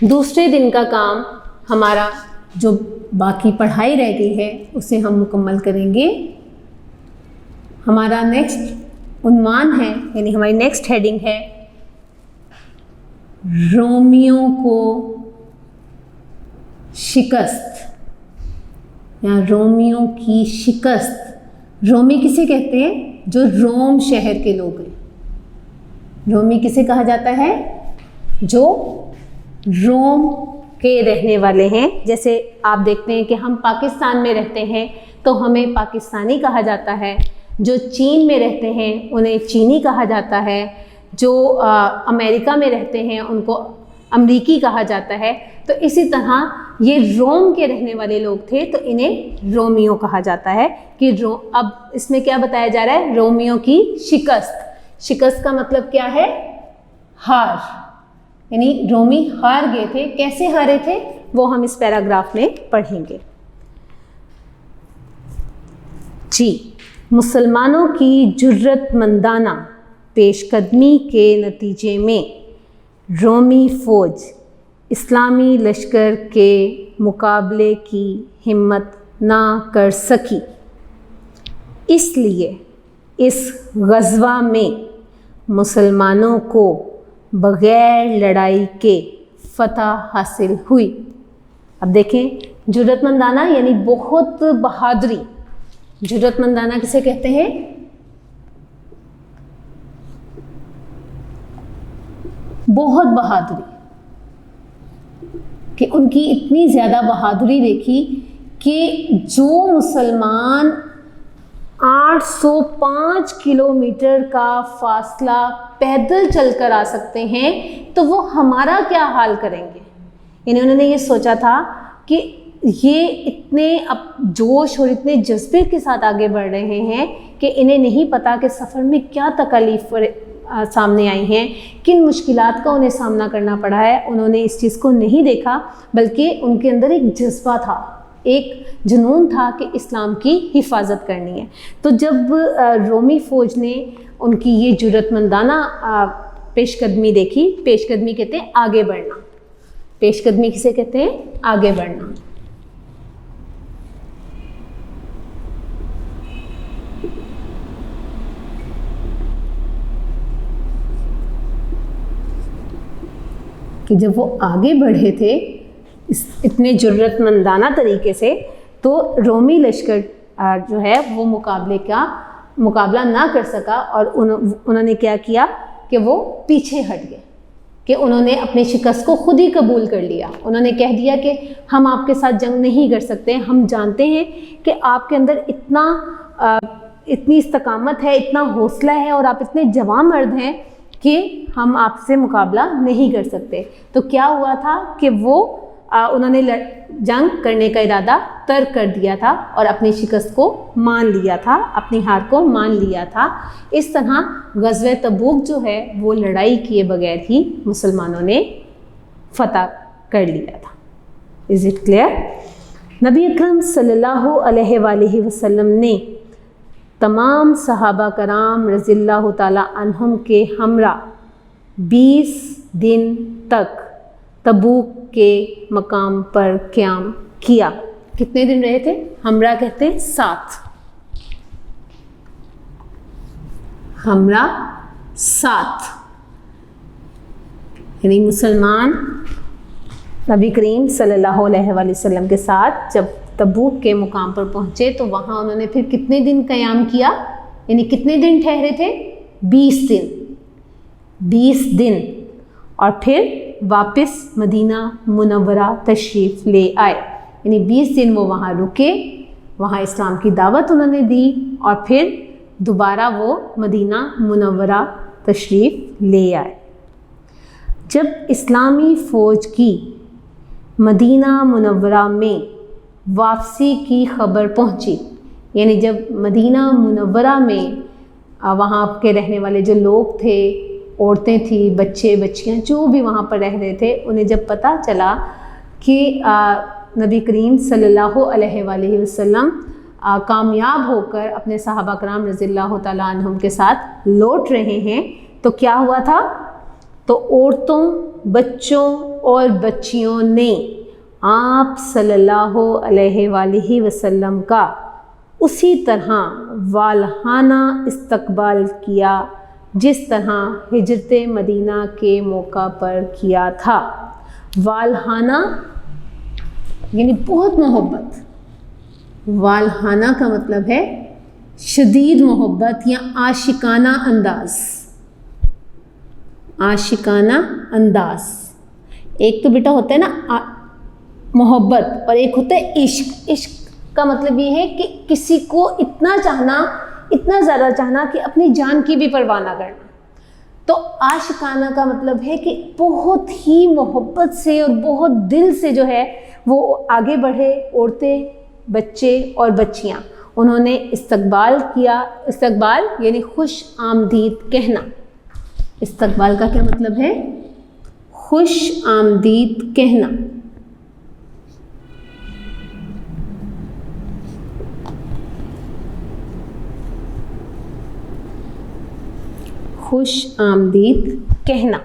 दूसरे दिन का काम हमारा जो बाकी पढ़ाई रह गई है उसे हम मुकम्मल करेंगे। हमारा नेक्स्ट उन्वान है, यानी हमारी नेक्स्ट हेडिंग है रोमियो को शिकस्त, या रोमियो की शिकस्त। रोमी किसे कहते हैं? जो रोम शहर के लोग हैं। रोमी किसे कहा जाता है? जो रोम के रहने वाले हैं। जैसे आप देखते हैं कि हम पाकिस्तान में रहते हैं तो हमें पाकिस्तानी कहा जाता है, जो चीन में रहते हैं उन्हें चीनी कहा जाता है, जो अमेरिका में रहते हैं उनको अमरीकी कहा जाता है। तो इसी तरह ये रोम के रहने वाले लोग थे तो इन्हें रोमियो कहा जाता है कि अब इसमें क्या बताया जा रहा है? रोमियो की शिकस्त। शिकस्त का मतलब क्या है? हार, यानी रोमी हार गए थे। कैसे हारे थे वो हम इस पैराग्राफ में पढ़ेंगे। जी, मुसलमानों की जुर्रतमंदाना पेशकदमी के नतीजे में रोमी फ़ौज इस्लामी लश्कर के मुकाबले की हिम्मत ना कर सकी, इसलिए इस ग़ज़वा में मुसलमानों को बग़ैर लड़ाई के फ़तह हासिल हुई। अब देखें, जुर्रतमंदाना यानी बहुत बहादुरी। जुर्रतमंदाना किसे कहते हैं? बहुत बहादुरी, कि उनकी इतनी ज़्यादा बहादुरी देखी कि जो मुसलमान 805 किलोमीटर का फासला पैदल चलकर आ सकते हैं तो वो हमारा क्या हाल करेंगे। यानी उन्होंने ये सोचा था कि ये इतने अब जोश और इतने जज्बे के साथ आगे बढ़ रहे हैं कि इन्हें नहीं पता कि सफ़र में क्या तकलीफ़ सामने आई हैं, किन मुश्किलात का उन्हें सामना करना पड़ा है। उन्होंने इस चीज़ को नहीं देखा, बल्कि उनके अंदर एक जज्बा था, एक जुनून था कि इस्लाम की हिफाजत करनी है। तो जब रोमी फ़ौज ने उनकी ये जुर्रतमंदाना पेशकदमी देखी, पेशकदमी कहते हैं आगे बढ़ना, पेशकदमी किसे कहते हैं? आगे बढ़ना। कि जब वो आगे बढ़े थे इतने जुर्रतमंदाना तरीके से, तो रोमी लश्कर जो है वो मुकाबला ना कर सका और उन्होंने क्या किया कि वो पीछे हट गए, कि उन्होंने अपनी शिकस्त को खुद ही कबूल कर लिया। उन्होंने कह दिया कि हम आपके साथ जंग नहीं कर सकते, हम जानते हैं कि आपके अंदर इतनी इस्तकामत है, इतना हौसला है और आप इतने जवान मर्द हैं कि हम आपसे मुकाबला नहीं कर सकते। तो क्या हुआ था कि वो उन्होंने जंग करने का इरादा तर्क कर दिया था और अपनी शिकस्त को मान लिया था, अपनी हार को मान लिया था। इस तरह ग़ज़वे तबूक जो है वो लड़ाई किए बगैर ही मुसलमानों ने फ़तह कर लिया था। Is it clear? नबी अकरम सल्लल्लाहु अलैहि वसल्लम ने तमाम सहाबा कराम रज़ियल्लाहु ताला अन्हुम के हमरा 20 दिन तक तबूक के मकाम पर क़याम किया। कितने दिन रहे थे? हमरा कहते हैं 7, हमरा 7, यानी मुसलमान नबी करीम सल्लल्लाहु अलैहि वसल्लम के साथ जब तबूक के मुकाम पर पहुँचे तो वहाँ उन्होंने फिर कितने दिन क़याम किया, यानी कितने दिन ठहरे थे? 20 दिन, 20 दिन। और फिर वापस मदीना मुनव्वरा तशरीफ़ ले आए, यानी 20 दिन वो वहाँ रुके, वहाँ इस्लाम की दावत उन्होंने दी और फिर दोबारा वो मदीना मुनव्वरा तशरीफ़ ले आए। जब इस्लामी फ़ौज की मदीना मुनव्वरा में वापसी की ख़बर पहुंची, यानी जब मदीना मुनव्वरा में वहाँ के रहने वाले जो लोग थे, औरतें थी, बच्चे बच्चियाँ जो भी वहाँ पर रह रहे थे, उन्हें जब पता चला कि नबी करीम सल्लल्लाहु अलैहि वसल्लम कामयाब होकर अपने सहाबा कराम रज़ियल्लाहु ताला अन्हुम के साथ लौट रहे हैं, तो क्या हुआ था? तो औरतों, बच्चों और बच्चियों ने आप सल्लल्लाहु अलैहि वसल्लम का उसी तरह वालहाना इस्तकबाल किया जिस तरह हिजरत मदीना के मौका पर किया था। वालहाना यानी बहुत मोहब्बत। वालहाना का मतलब है शदीद मोहब्बत या आशिकाना अंदाज। आशिकाना अंदाज। एक तो बेटा होता है ना मोहब्बत और एक होता है इश्क। इश्क का मतलब ये है कि किसी को इतना चाहना, इतना ज़्यादा चाहना कि अपनी जान की भी परवाह ना करना। तो आशिकाना का मतलब है कि बहुत ही मोहब्बत से और बहुत दिल से जो है वो आगे बढ़े। औरतें, बच्चे और बच्चियाँ उन्होंने इस्तकबाल किया। इस्तकबाल यानी खुश आमदीद कहना। इस्तकबाल का क्या मतलब है? खुश आमदीद कहना। खुश आमदीद कहना।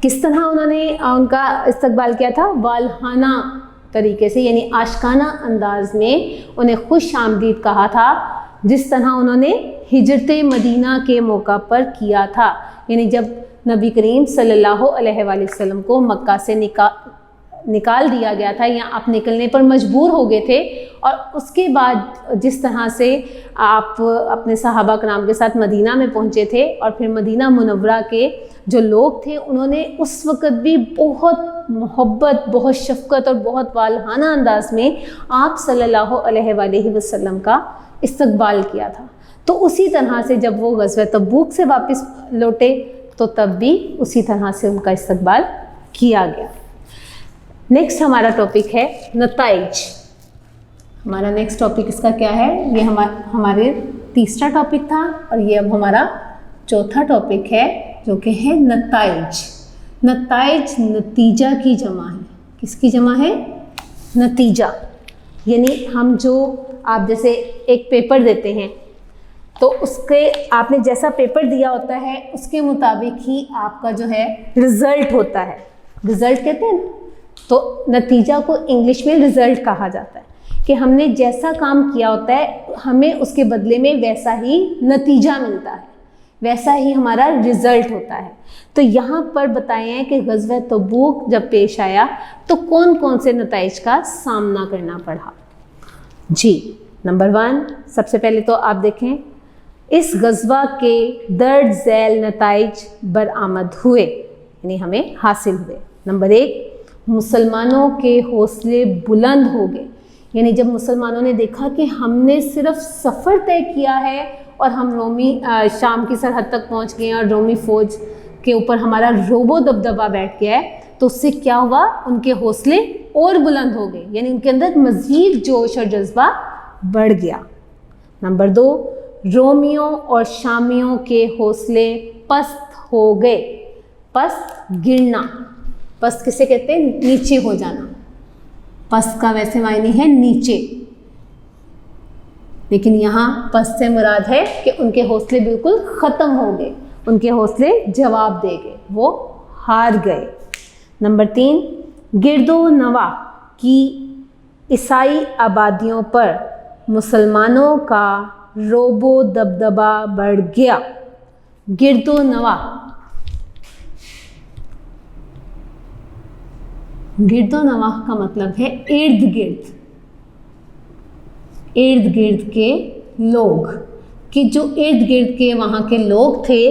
किस तरह उन्होंने उनका इस्तकबाल किया था? वालहाना तरीके से, यानी आशिकाना अंदाज में उन्हें खुश आमदीद कहा था, जिस तरह उन्होंने हिजरत मदीना के मौका पर किया था। यानी जब नबी करीम सल्लल्लाहु अलैहि वसल्लम को मक्का से निकाल दिया गया था या आप निकलने पर मजबूर हो गए थे, और उसके बाद जिस तरह से आप अपने सहाबा कराम के साथ मदीना में पहुँचे थे, और फिर मदीना मुनव्वरा के जो लोग थे उन्होंने उस वक़्त भी बहुत मोहब्बत, बहुत शफ़क़त और बहुत वालहाना अंदाज में आप सल्लल्लाहु अलैहि वसल्लम का इस्तकबाल किया था। तो उसी तरह से जब वो ग़ज़वा तबूक से वापस लौटे तो तब भी उसी तरह से उनका इस्तकबाल किया गया। नेक्स्ट हमारा टॉपिक है नताइज। हमारा नेक्स्ट टॉपिक इसका क्या है? ये हमारे तीसरा टॉपिक था और ये अब हमारा चौथा टॉपिक है, जो कि है नताइज। नताइज नतीजा की जमा है। किसकी जमा है? नतीजा। यानी हम जो आप जैसे एक पेपर देते हैं तो उसके आपने जैसा पेपर दिया होता है उसके मुताबिक ही आपका जो है रिज़ल्ट होता है। रिज़ल्ट कहते हैं ना, तो नतीजा को इंग्लिश में रिज़ल्ट कहा जाता है कि हमने जैसा काम किया होता है हमें उसके बदले में वैसा ही नतीजा मिलता है, वैसा ही हमारा रिज़ल्ट होता है। तो यहाँ पर बताए हैं कि ग़ज़वा तबूक जब पेश आया तो कौन कौन से नताइज का सामना करना पड़ा। जी, नंबर 1, सबसे पहले तो आप देखें, इस ग़ज़वा के दर्ज झैल नताइज बरामद हुए, यानी हमें हासिल हुए। नंबर 1, मुसलमानों के हौसले बुलंद हो गए। यानी जब मुसलमानों ने देखा कि हमने सिर्फ सफ़र तय किया है और हम रोमी शाम की सरहद तक पहुंच गए और रोमी फ़ौज के ऊपर हमारा रोबो दबदबा बैठ गया है, तो उससे क्या हुआ? उनके हौसले और बुलंद हो गए, यानी उनके अंदर मज़ीद जोश और जज्बा बढ़ गया। नंबर 2, रोमियों और शामियों के हौसले पस्त हो गए। पस्त गिरना, पस्त किसे कहते हैं? नीचे हो जाना। पस्त का वैसे मायने है नीचे, लेकिन यहाँ पस्त से मुराद है कि उनके हौसले बिल्कुल ख़त्म हो गए, उनके हौसले जवाब दे गए, वो हार गए। नंबर 3, गिरदो नवा की ईसाई आबादियों पर मुसलमानों का रोबो दबदबा बढ़ गया। गिरदो नवा, गिरदो नवा का मतलब है इर्द गिर्द, इर्द गिर्द के लोग, कि जो इर्द गिर्द के वहाँ के लोग थे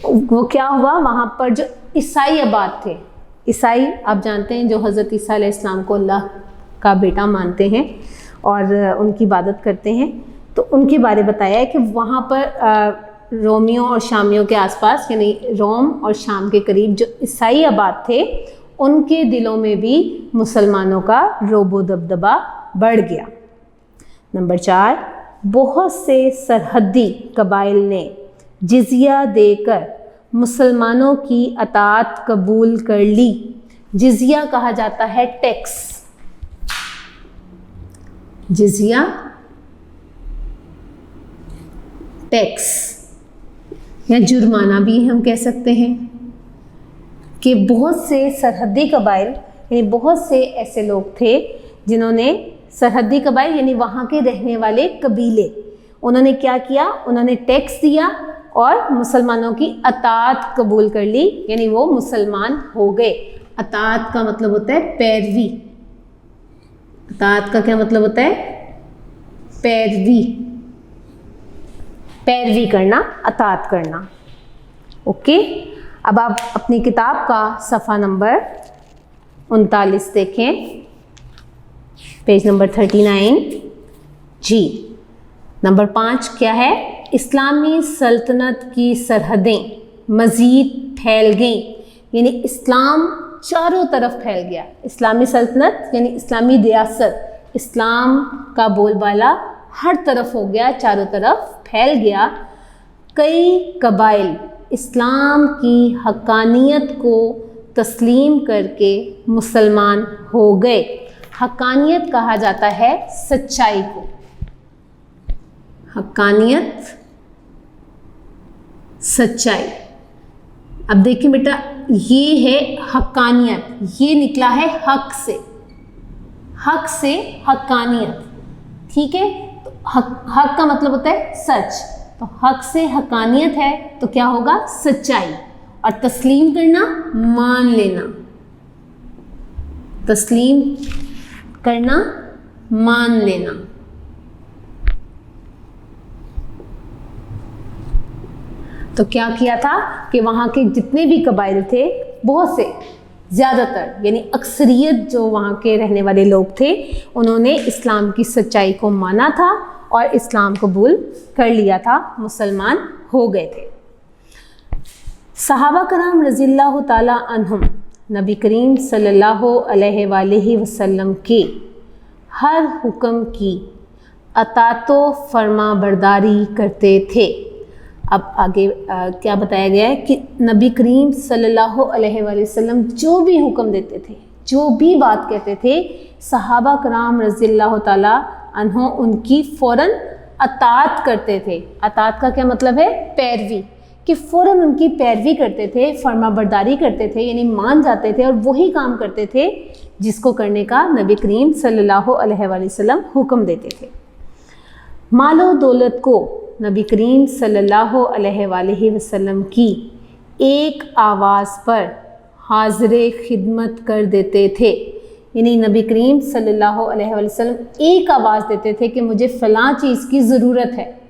वो क्या हुआ, वहाँ पर जो ईसाई आबाद थे। ईसाई आप जानते हैं जो हज़रत ईसा अलैहिस्सलाम को अल्लाह का बेटा मानते हैं और उनकी इबादत करते हैं, तो उनके बारे बताया है कि वहाँ पर रोमियों और शामियों के आसपास, यानी रोम और शाम के करीब जो ईसाई आबाद थे उनके दिलों में भी मुसलमानों का रोबो दबदबा बढ़ गया। नंबर 4, बहुत से सरहदी कबाइल ने जिज़िया देकर मुसलमानों की अताअत कबूल कर ली। जिज़िया कहा जाता है टैक्स। जिज़िया टैक्स या जुर्माना भी हम कह सकते हैं, कि बहुत से सरहदी कबाइल यानी बहुत से ऐसे लोग थे जिन्होंने, सरहदी कबाइल यानी वहाँ के रहने वाले कबीले, उन्होंने क्या किया? उन्होंने टैक्स दिया और मुसलमानों की अताअत कबूल कर ली, यानी वो मुसलमान हो गए। अताअत का मतलब होता है पैरवी। अताअत का क्या मतलब होता है? पैरवी, पैरवी करना, अताअत करना। ओके, अब आप अपनी किताब का सफ़ा नंबर 39 देखें, पेज नंबर 39 जी। नंबर 5 क्या है? इस्लामी सल्तनत की सरहदें मज़ीद फैल गई, यानी इस्लाम चारों तरफ फैल गया। इस्लामी सल्तनत यानी इस्लामी रियासत, इस्लाम का बोलबाला हर तरफ हो गया, चारों तरफ फैल गया। कई कबाइल इस्लाम की हक्कानियत को तस्लीम करके मुसलमान हो गए। हक्कानियत कहा जाता है सच्चाई को, हक्कानियत सच्चाई। अब देखिए बेटा, ये है हक्कानियत, ये निकला है हक से हक्कानियत, ठीक है। तो हक का मतलब होता है सच, तो हक से हक्कानियत है तो क्या होगा? सच्चाई। और तस्लीम करना, मान लेना, तस्लीम करना, मान लेना। तो क्या किया था कि वहाँ के जितने भी कबाइल थे, बहुत से, ज़्यादातर यानी अक्सरियत जो वहाँ के रहने वाले लोग थे, उन्होंने इस्लाम की सच्चाई को माना था और इस्लाम कबूल कर लिया था, मुसलमान हो गए थे। सहाबा कराम रज़ियल्लाहु ताला अन्हुम नबी करीम सल्लल्लाहु अलैहि वसल्लम के हर हुक्म की अतातो फरमा बरदारी करते थे। अब आगे क्या बताया गया है कि नबी करीम सल्लल्लाहु अलैहि वसल्लम जो भी हुक्म देते थे, जो भी बात कहते थे, सहाबा कराम रज़ियल्लाहु ताला अन्हों उनकी फ़ौरन अतात करते थे। अतात का क्या मतलब है? पैरवी, कि फ़ौरन उनकी पैरवी करते थे, फरमाबरदारी करते थे, यानी मान जाते थे और वही काम करते थे जिसको करने का नबी करीम सल्लल्लाहु अलैहि वसल्लम हुक्म देते थे। मालो दौलत को नबी करीम सल्लल्लाहु अलैहि वसल्लम की एक आवाज़ पर हाज़िरे खिदमत कर देते थे, यानी नबी करीम सल्लल्लाहु अलैहि वसल्लम एक आवाज़ देते थे कि मुझे फ़लाँ चीज़ की ज़रूरत है,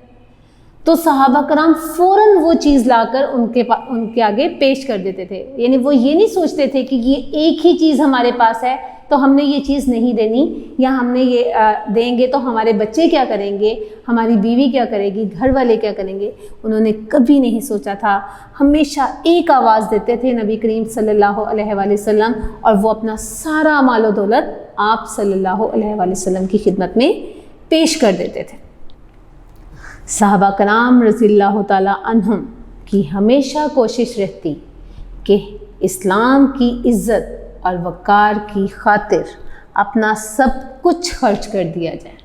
तो सहाबा कराम फ़ौरन वो चीज़ लाकर उनके आगे पेश कर देते थे। यानी वो ये नहीं सोचते थे कि ये एक ही चीज़ हमारे पास है तो हमने ये चीज़ नहीं देनी, या हमने ये देंगे तो हमारे बच्चे क्या करेंगे, हमारी बीवी क्या करेगी, घर वाले क्या करेंगे। उन्होंने कभी नहीं सोचा था, हमेशा एक आवाज़ देते थे नबी करीम सल्लल्लाहु अलैहि वसल्लम, और वो अपना सारा मालो दौलत आप सल्लल्लाहु अलैहि वसल्लम की खिदमत में पेश कर देते थे। सहाबा कराम रज़ियल्लाहु ताला अन्हुम की हमेशा कोशिश रहती कि इस्लाम की इज़्ज़त और वक़ार की खातिर अपना सब कुछ खर्च कर दिया जाए।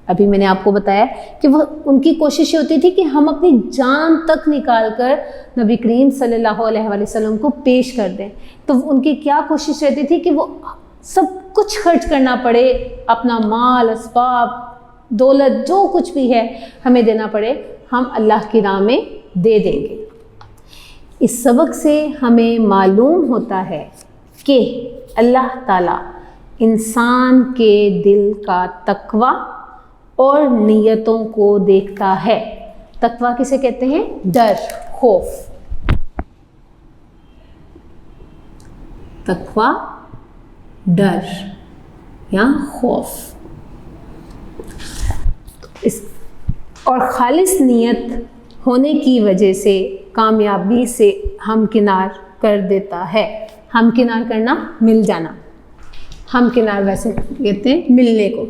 अभी मैंने आपको बताया कि वो उनकी कोशिश होती थी कि हम अपनी जान तक निकाल कर नबी करीम सल्लल्लाहु अलैहि वसल्लम को पेश कर दें। तो उनकी क्या कोशिश रहती थी कि वो सब कुछ खर्च करना पड़े, अपना माल, असबाब, दौलत, जो कुछ भी है हमें देना पड़े, हम अल्लाह की राह में दे देंगे। इस सबक से हमें मालूम होता है कि अल्लाह ताला इंसान के दिल का तकवा और नियतों को देखता है। तकवा किसे कहते हैं? डर, खौफ। तकवा डर या खौफ। और खालिस नियत होने की वजह से कामयाबी से हमकिनार कर देता है। हमकिनार करना, मिल जाना। हमकिनार वैसे कहते हैं मिलने को।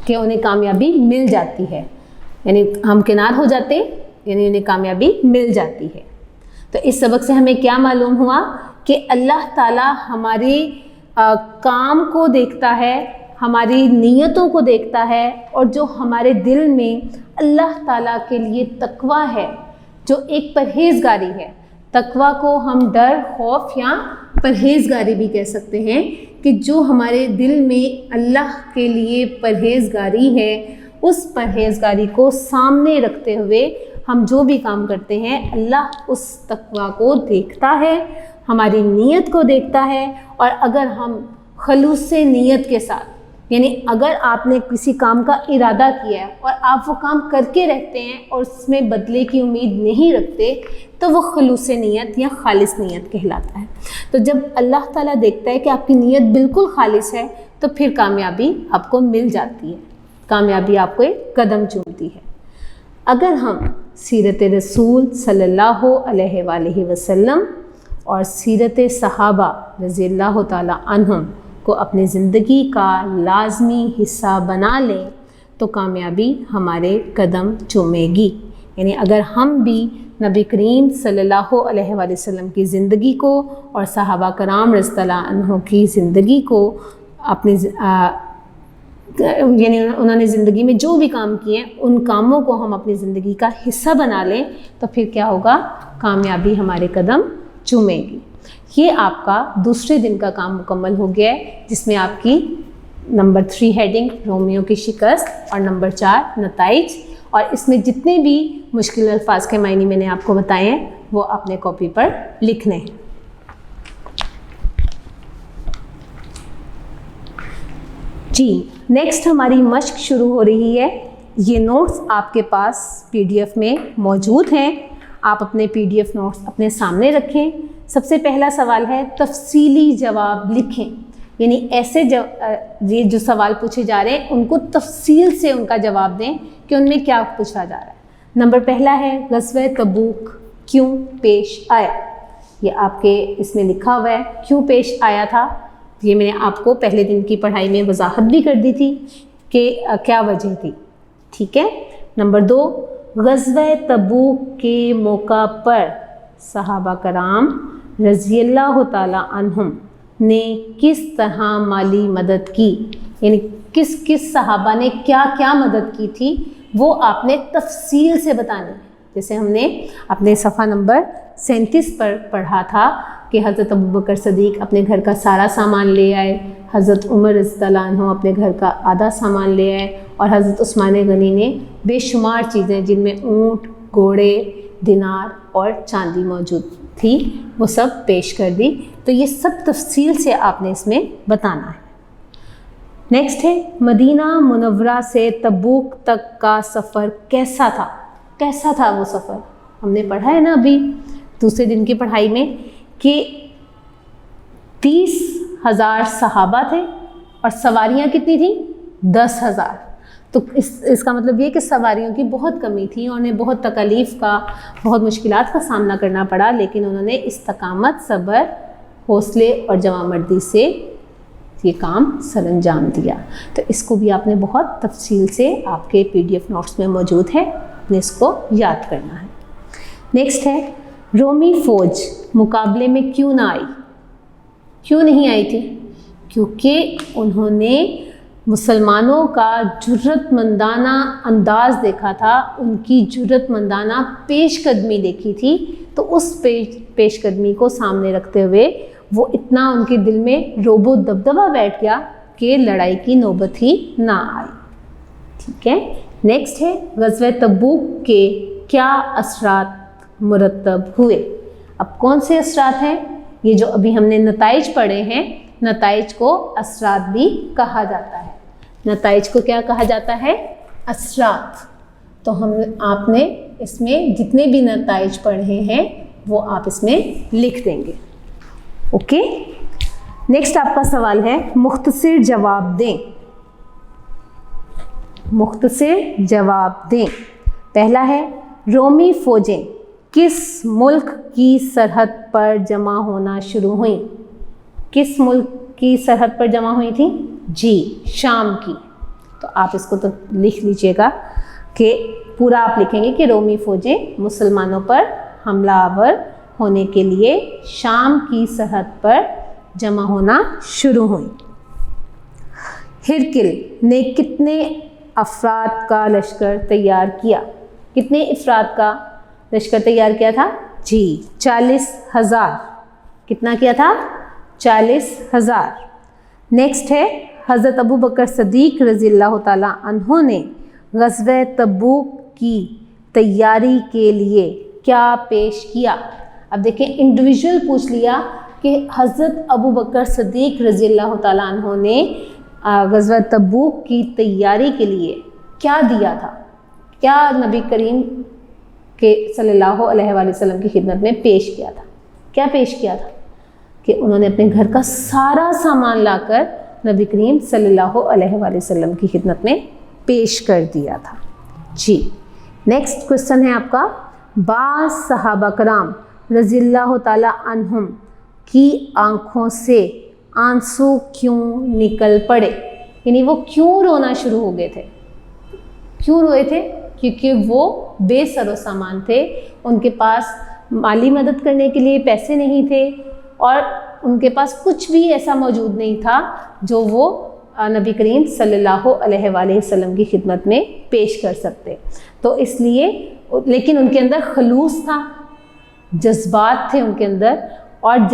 कि उन्हें कामयाबी मिल जाती है, यानी हमकिनार हो जाते, यानी उन्हें कामयाबी मिल जाती है। तो इस सबक से हमें क्या मालूम हुआ कि अल्लाह ताला हमारी काम को देखता है, हमारी नीयतों को देखता है, और जो हमारे दिल में अल्लाह ताला के लिए तकवा है, जो एक परहेज़गारी है। तकवा को हम डर, खौफ या परहेज़गारी भी कह सकते हैं, कि जो हमारे दिल में अल्लाह के लिए परहेज़गारी है, उस परहेज़गारी को सामने रखते हुए हम जो भी काम करते हैं, अल्लाह उस तकवा को देखता है, हमारी नीयत को देखता है। और अगर हम खलूस नीयत के साथ, यानी अगर आपने किसी काम का इरादा किया है और आप वो काम करके रहते हैं और उसमें बदले की उम्मीद नहीं रखते, तो वो खुलूस नीयत या खालिस नीयत कहलाता है। तो जब अल्लाह ताला देखता है कि आपकी नीयत बिल्कुल खालिस है, तो फिर कामयाबी आपको मिल जाती है, कामयाबी आपको एक कदम चूमती है। अगर हम सीरत रसूल सल्लल्लाहु अलैहि वसल्लम और सीरत सहाबा रज़ियल्लाहु ताला अन्हुम को अपनी ज़िंदगी का लाज़मी हिस्सा बना लें तो कामयाबी हमारे कदम चूमेगी। यानी अगर हम भी नबी करीम सल्लल्लाहु अलैहि वसल्लम की ज़िंदगी को और सहाबा कराम रज़ियल्लाहु अन्हुम की ज़िंदगी को अपनी यानी उन्होंने ज़िंदगी में जो भी काम किए हैं उन कामों को हम अपनी ज़िंदगी का हिस्सा बना लें तो फिर क्या होगा, कामयाबी हमारे कदम चूमेगी। ये आपका दूसरे दिन का काम मुकम्मल हो गया है, जिसमें आपकी नंबर 3 हेडिंग रोमियो की शिकस्त और नंबर 4 नताइज, और इसमें जितने भी मुश्किल अल्फाज के मायने मैंने आपको बताए हैं वो अपने कॉपी पर लिखने हैं। जी, नेक्स्ट हमारी मश्क शुरू हो रही है। ये नोट्स आपके पास PDF में मौजूद हैं। आप अपने PDF नोट्स अपने सामने रखें। सबसे पहला सवाल है तफसीली जवाब लिखें, यानी ऐसे ये जो सवाल पूछे जा रहे हैं उनको तफसील से उनका जवाब दें कि उनमें क्या पूछा जा रहा है। नंबर पहला है ग़ज़वे तबूक क्यों पेश आया। ये आपके इसमें लिखा हुआ है क्यों पेश आया था। ये मैंने आपको पहले दिन की पढ़ाई में वजाहत भी कर दी थी कि क्या वजह थी। ठीक है। नंबर 2, ग़ज़वे तबूक के मौका पर सहाबा कराम रज़ियल्लाहु ताला अन्हुम ने किस तरह माली मदद की, यानी किस किस सहाबा ने क्या क्या मदद की थी वो आपने तफसील से बतानी। जैसे हमने अपने सफ़ा नंबर 37 पर पढ़ा था कि हज़रत अबू बकर सदीक़ अपने घर का सारा सामान ले आए, हज़रत उमर रज़ियल्लाहु अन्हु अपने घर का आधा सामान ले आए, और हज़रत उस्मान गनी ने बेशुमार चीज़ें जिनमें ऊँट, घोड़े, दिनार और चांदी मौजूद थी वो सब पेश कर दी। तो ये सब तफसील से आपने इसमें बताना है। नेक्स्ट है मदीना मुनव्वरा से तबूक तक का सफ़र कैसा था। कैसा था वो सफ़र, हमने पढ़ा है ना अभी दूसरे दिन की पढ़ाई में कि 30,000 सहाबा थे और सवारियाँ कितनी थी, 10,000। तो इसका मतलब ये कि सवारियों की बहुत कमी थी और उन्हें बहुत तकलीफ़ का, बहुत मुश्किलात का सामना करना पड़ा, लेकिन उन्होंने इस्तकामत, सब्र, हौसले और जवामर्दी से ये काम सरअंजाम दिया। तो इसको भी आपने बहुत तफसील से आपके PDF नोट्स में मौजूद है, आपने इसको याद करना है। नेक्स्ट है रोमी फ़ौज मुकाबले में क्यों ना आई। क्यों नहीं आई थी? क्योंकि उन्होंने मुसलमानों का जुर्रतमंदाना अंदाज़ देखा था, उनकी जुर्रतमंदाना पेशकदमी देखी थी। तो उस पेशकदमी को सामने रखते हुए वो इतना उनके दिल में रोबो दबदबा बैठ गया कि लड़ाई की नौबत ही ना आई। ठीक है। नेक्स्ट है ग़ज़वे तबूक के क्या असरात मुरतब हुए। अब कौन से असरात हैं? ये जो अभी हमने नताइज पढ़े हैं, नताइज को असरात भी कहा जाता है। नताइज को क्या कहा जाता है? असरात। तो आपने इसमें जितने भी नताइज पढ़े हैं वो आप इसमें लिख देंगे। ओके। नेक्स्ट आपका सवाल है मुख्तसर जवाब दें। मुख्तसर जवाब दें। पहला है रोमी फ़ौजें किस मुल्क की सरहद पर जमा होना शुरू हुई। किस मुल्क की सरहद पर जमा हुई थी? जी, शाम की। तो आप इसको तो लिख लीजिएगा कि पूरा आप लिखेंगे कि रोमी फ़ौजें मुसलमानों पर हमलावर होने के लिए शाम की सरहद पर जमा होना शुरू हुई। हिरकिल ने कितने अफराद का लश्कर तैयार किया? कितने अफराद का लश्कर तैयार किया था? जी, 40,000। कितना किया था? 40,000। नेक्स्ट है हज़रत अबू बकर सदीक़ रज़ियल्लाहु ताला अन्हु ने ग़ज़वे तबूक की तैयारी के लिए क्या पेश किया। अब देखें, इंडिविजुअल पूछ लिया कि हज़रत अबू बकर सदीक़ रज़ियल्लाहु ताला अन्हु ने ग़ज़वत तबूक की तैयारी के लिए क्या दिया था, क्या नबी करीम के सल्लल्लाहु अलैहि वसल्लम की खिदमत में पेश किया था? क्या पेश किया था कि उन्होंने अपने घर का सारा सामान लाकर नबी करीम सल्लल्लाहु अलैहि वसल्लम की खिदमत में पेश कर दिया था। जी, नेक्स्ट क्वेश्चन है आपका, बाज़ सहाबा कराम रज़ियल्लाहु ताला अन्हुम की आँखों से आंसू क्यों निकल पड़े, यानी वो क्यों रोना शुरू हो गए थे? क्यों रोए थे? क्योंकि वो बेसरो सामान थे, उनके पास माली मदद करने के लिए पैसे नहीं थे और उनके पास कुछ भी ऐसा मौजूद नहीं था जो वो नबी करीम सल्लल्लाहु अलैहि वसल्लम की खिदमत में पेश कर सकते। तो इसलिए, लेकिन उनके अंदर खलूस था, जज्बात थे उनके अंदर और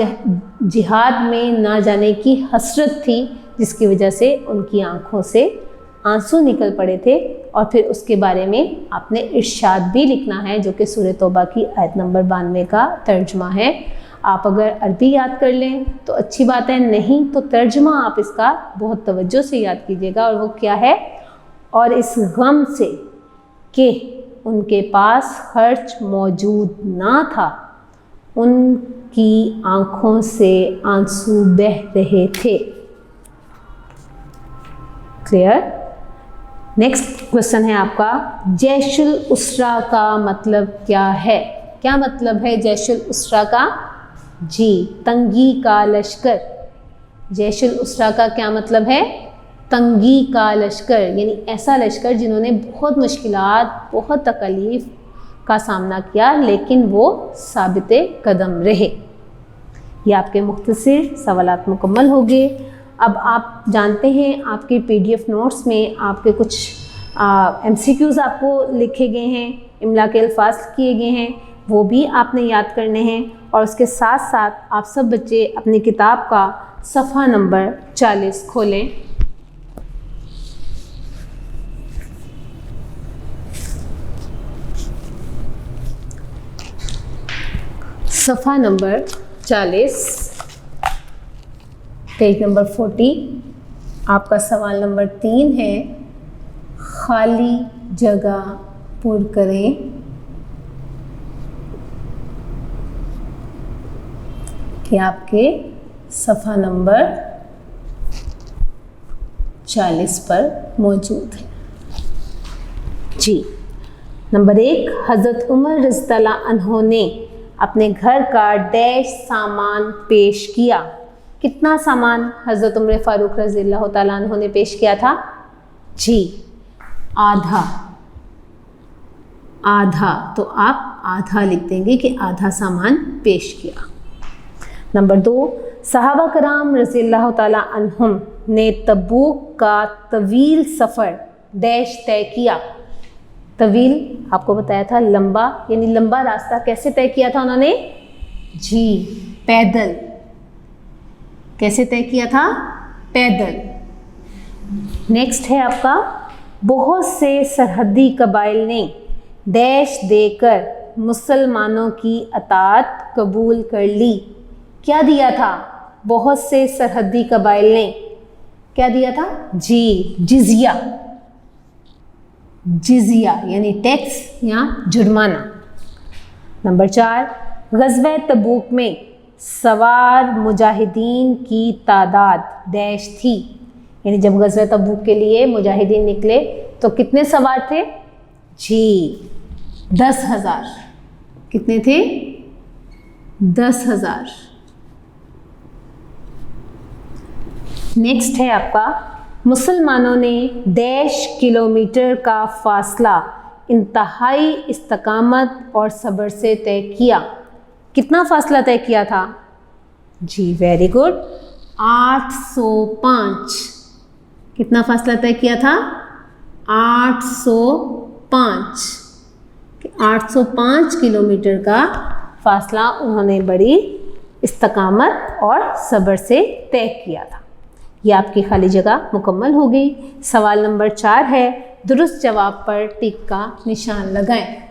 जिहाद में ना जाने की हसरत थी, जिसकी वजह से उनकी आँखों से आंसू निकल पड़े थे। और फिर उसके बारे में आपने इरशाद भी लिखना है, जो कि सूरह तौबा की आयत नंबर 92 का तर्जुमा है। आप अगर अरबी याद कर लें तो अच्छी बात है, नहीं तो तर्जुमा आप इसका बहुत तवज्जो से याद कीजिएगा। और वो क्या है, और इस गम से कि उनके पास खर्च मौजूद ना था, उनकी आँखों से आंसू बह रहे थे। क्लियर? नेक्स्ट क्वेश्चन है आपका, जैशुल उसरा का मतलब क्या है? क्या मतलब है जैशुल उसरा का? जी, तंगी का लश्कर। जैशुल उसरा का क्या मतलब है? तंगी का लश्कर, यानी ऐसा लश्कर जिन्होंने बहुत मुश्किलात, बहुत तकलीफ़ का सामना किया, लेकिन वो साबिते कदम रहे। ये आपके मुख्तसर सवालात मुकम्मल हो गए। अब आप जानते हैं आपके PDF नोट्स में आपके कुछ MCQs आपको लिखे गए हैं, इमला के अल्फाज किए गए हैं, वो भी आपने याद करने हैं। और उसके साथ साथ आप सब बच्चे अपनी किताब का सफ़ा नंबर 40 खोलें। सफ़ा नंबर 40, पेज नंबर 40। आपका सवाल नंबर 3 है, खाली जगह पुर करें। कि आपके सफ़ा नंबर 40 पर मौजूद है। जी, नंबर 1, हज़रत उमर रज़ियल्लाहु अन्हु ने अपने घर का डैश सामान पेश किया। कितना सामान हज़रत उमर फ़ारूक रज़ियल्लाहु ताला अन्हु ने पेश किया था? जी, आधा। आधा, तो आप आधा लिख देंगे कि आधा सामान पेश किया। नंबर 2, सहाबा कराम रज़ियल्लाहु ताला अन्हुम ने तबूक का तवील सफ़र डैश तय किया। तवील आपको बताया था लंबा, यानी लंबा रास्ता कैसे तय किया था उन्होंने? जी, पैदल। कैसे तय किया था? पैदल। नेक्स्ट है आपका, बहुत से सरहदी कबाइल ने डैश देकर मुसलमानों की अताअत कबूल कर ली। क्या दिया था? बहुत से सरहदी कबाइल ने क्या दिया था? जी, जिजिया। जिजिया यानी टैक्स या जुर्माना। नंबर 4, ग़ज़वा तबूक में सवार मुजाहिदीन की तादाद डैश थी। यानी जब ग़ज़वा तबूक के लिए मुजाहिदीन निकले तो कितने सवार थे? जी, 10,000। कितने थे? 10,000। नेक्स्ट है आपका, मुसलमानों ने डैश किलोमीटर का फासला इंतहाई इस्तकामत और सब्र से तय किया। कितना फासला तय किया था? जी, वेरी गुड, 805। कितना फासला तय किया था? 805। 805 किलोमीटर का फासला उन्होंने बड़ी इस्तकामत और सब्र से तय किया था। ये आपकी खाली जगह मुकम्मल हो गई। सवाल नंबर 4 है, दुरुस्त जवाब पर टिक का निशान लगाएं।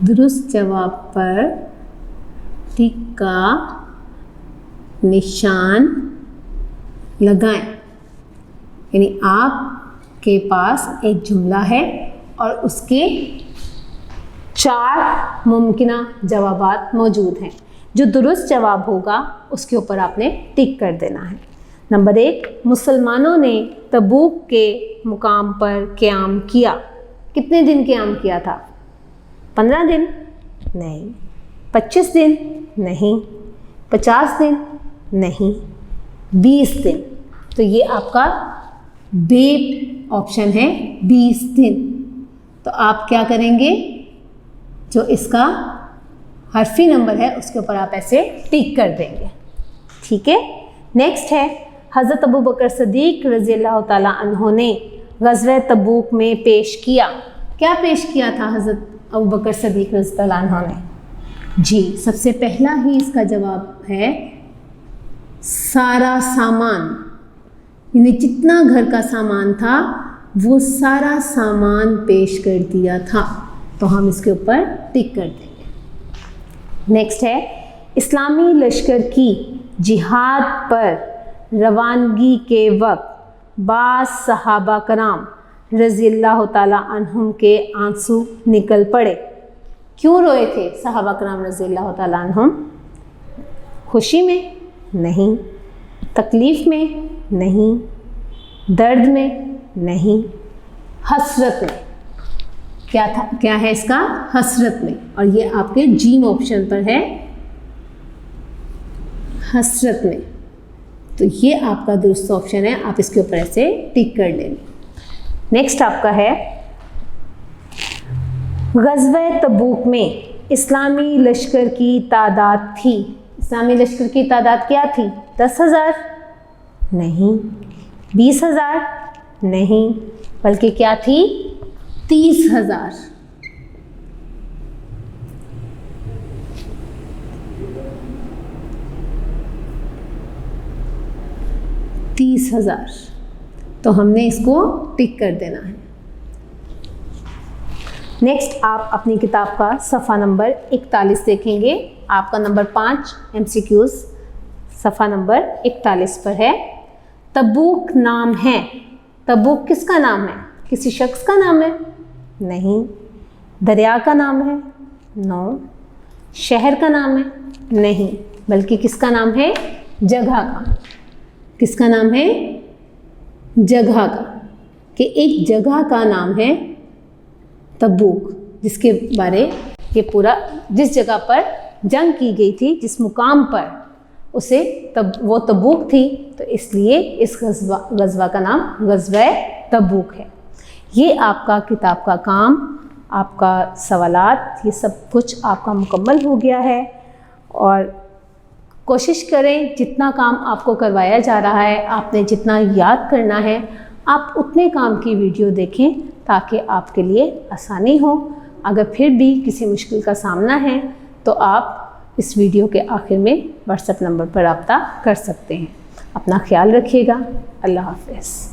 दुरुस्त जवाब पर टिक का निशान लगाएं। यानी आपके पास एक जुमला है और उसके 4 मुमकिन जवाबात मौजूद हैं। जो दुरुस्त जवाब होगा उसके ऊपर आपने टिक कर देना है। नंबर 1, मुसलमानों ने तबूक के मुकाम पर क़याम किया। कितने दिन क़याम किया था? 15 दिन? नहीं। 25 दिन? नहीं। 50 दिन? नहीं। 20 दिन। तो ये आपका बे ऑप्शन है, 20 दिन। तो आप क्या करेंगे, जो इसका हर्फी नंबर है उसके ऊपर आप ऐसे टिक कर देंगे। ठीक है। नेक्स्ट है, हज़रत अबू बकर सदीक रज़ी अल्लाह ताला अन्हो ने ग़ज़वा तबूक में पेश किया। क्या पेश किया था हज़रत अबू बकर सदीक रज़ी अल्लाह अन्हो ने? जी, सबसे पहला ही इसका जवाब है सारा सामान। यानी जितना घर का सामान था वो सारा सामान पेश कर दिया था। तो हम इसके ऊपर टिक कर देंगे। नेक्स्ट है, इस्लामी लश्कर की जिहाद पर रवानगी के वक्त बाज़ सहाबा कराम रज़ियल्लाहु ताला अन्हुम के आंसू निकल पड़े। क्यों रोए थे सहाबा कराम रज़ियल्लाहु ताला अन्हुम? खुशी में? नहीं। तकलीफ़ में? नहीं। दर्द में? नहीं। हसरत में। क्या था, क्या है इसका? हसरत में। और ये आपके जीम ऑप्शन पर है, हसरत में। तो ये आपका दुरुस्त ऑप्शन है, आप इसके ऊपर ऐसे टिक कर लेंगे। नेक्स्ट आपका है, ग़ज़वा तबूक में इस्लामी लश्कर की तादाद थी। इस्लामी लश्कर की तादाद क्या थी? 10,000? नहीं। 20,000? नहीं। बल्कि क्या थी? 30,000। तो हमने इसको टिक कर देना है। नेक्स्ट आप अपनी किताब का सफ़ा नंबर 41 देखेंगे। आपका नंबर 5 MCQs सफ़ा नंबर 41 पर है। तबूक नाम है। तबूक किसका नाम है? किसी शख्स का नाम है? नहीं। दरिया का नाम है? नो। शहर का नाम है? नहीं। बल्कि किसका नाम है? जगह का। किसका नाम है? जगह का। कि एक जगह का नाम है तबूक, जिसके बारे ये पूरा, जिस जगह पर जंग की गई थी, जिस मुकाम पर उसे वो तबूक थी, तो इसलिए इस ग़ज़वा का नाम ग़ज़वा तबूक है। ये आपका किताब का काम, आपका सवालात, ये सब कुछ आपका मुकम्मल हो गया है। और कोशिश करें जितना काम आपको करवाया जा रहा है, आपने जितना याद करना है, आप उतने काम की वीडियो देखें ताकि आपके लिए आसानी हो। अगर फिर भी किसी मुश्किल का सामना है तो आप इस वीडियो के आखिर में व्हाट्सएप नंबर पर रब्ता कर सकते हैं। अपना ख्याल रखिएगा। अल्लाह हाफ़िज़।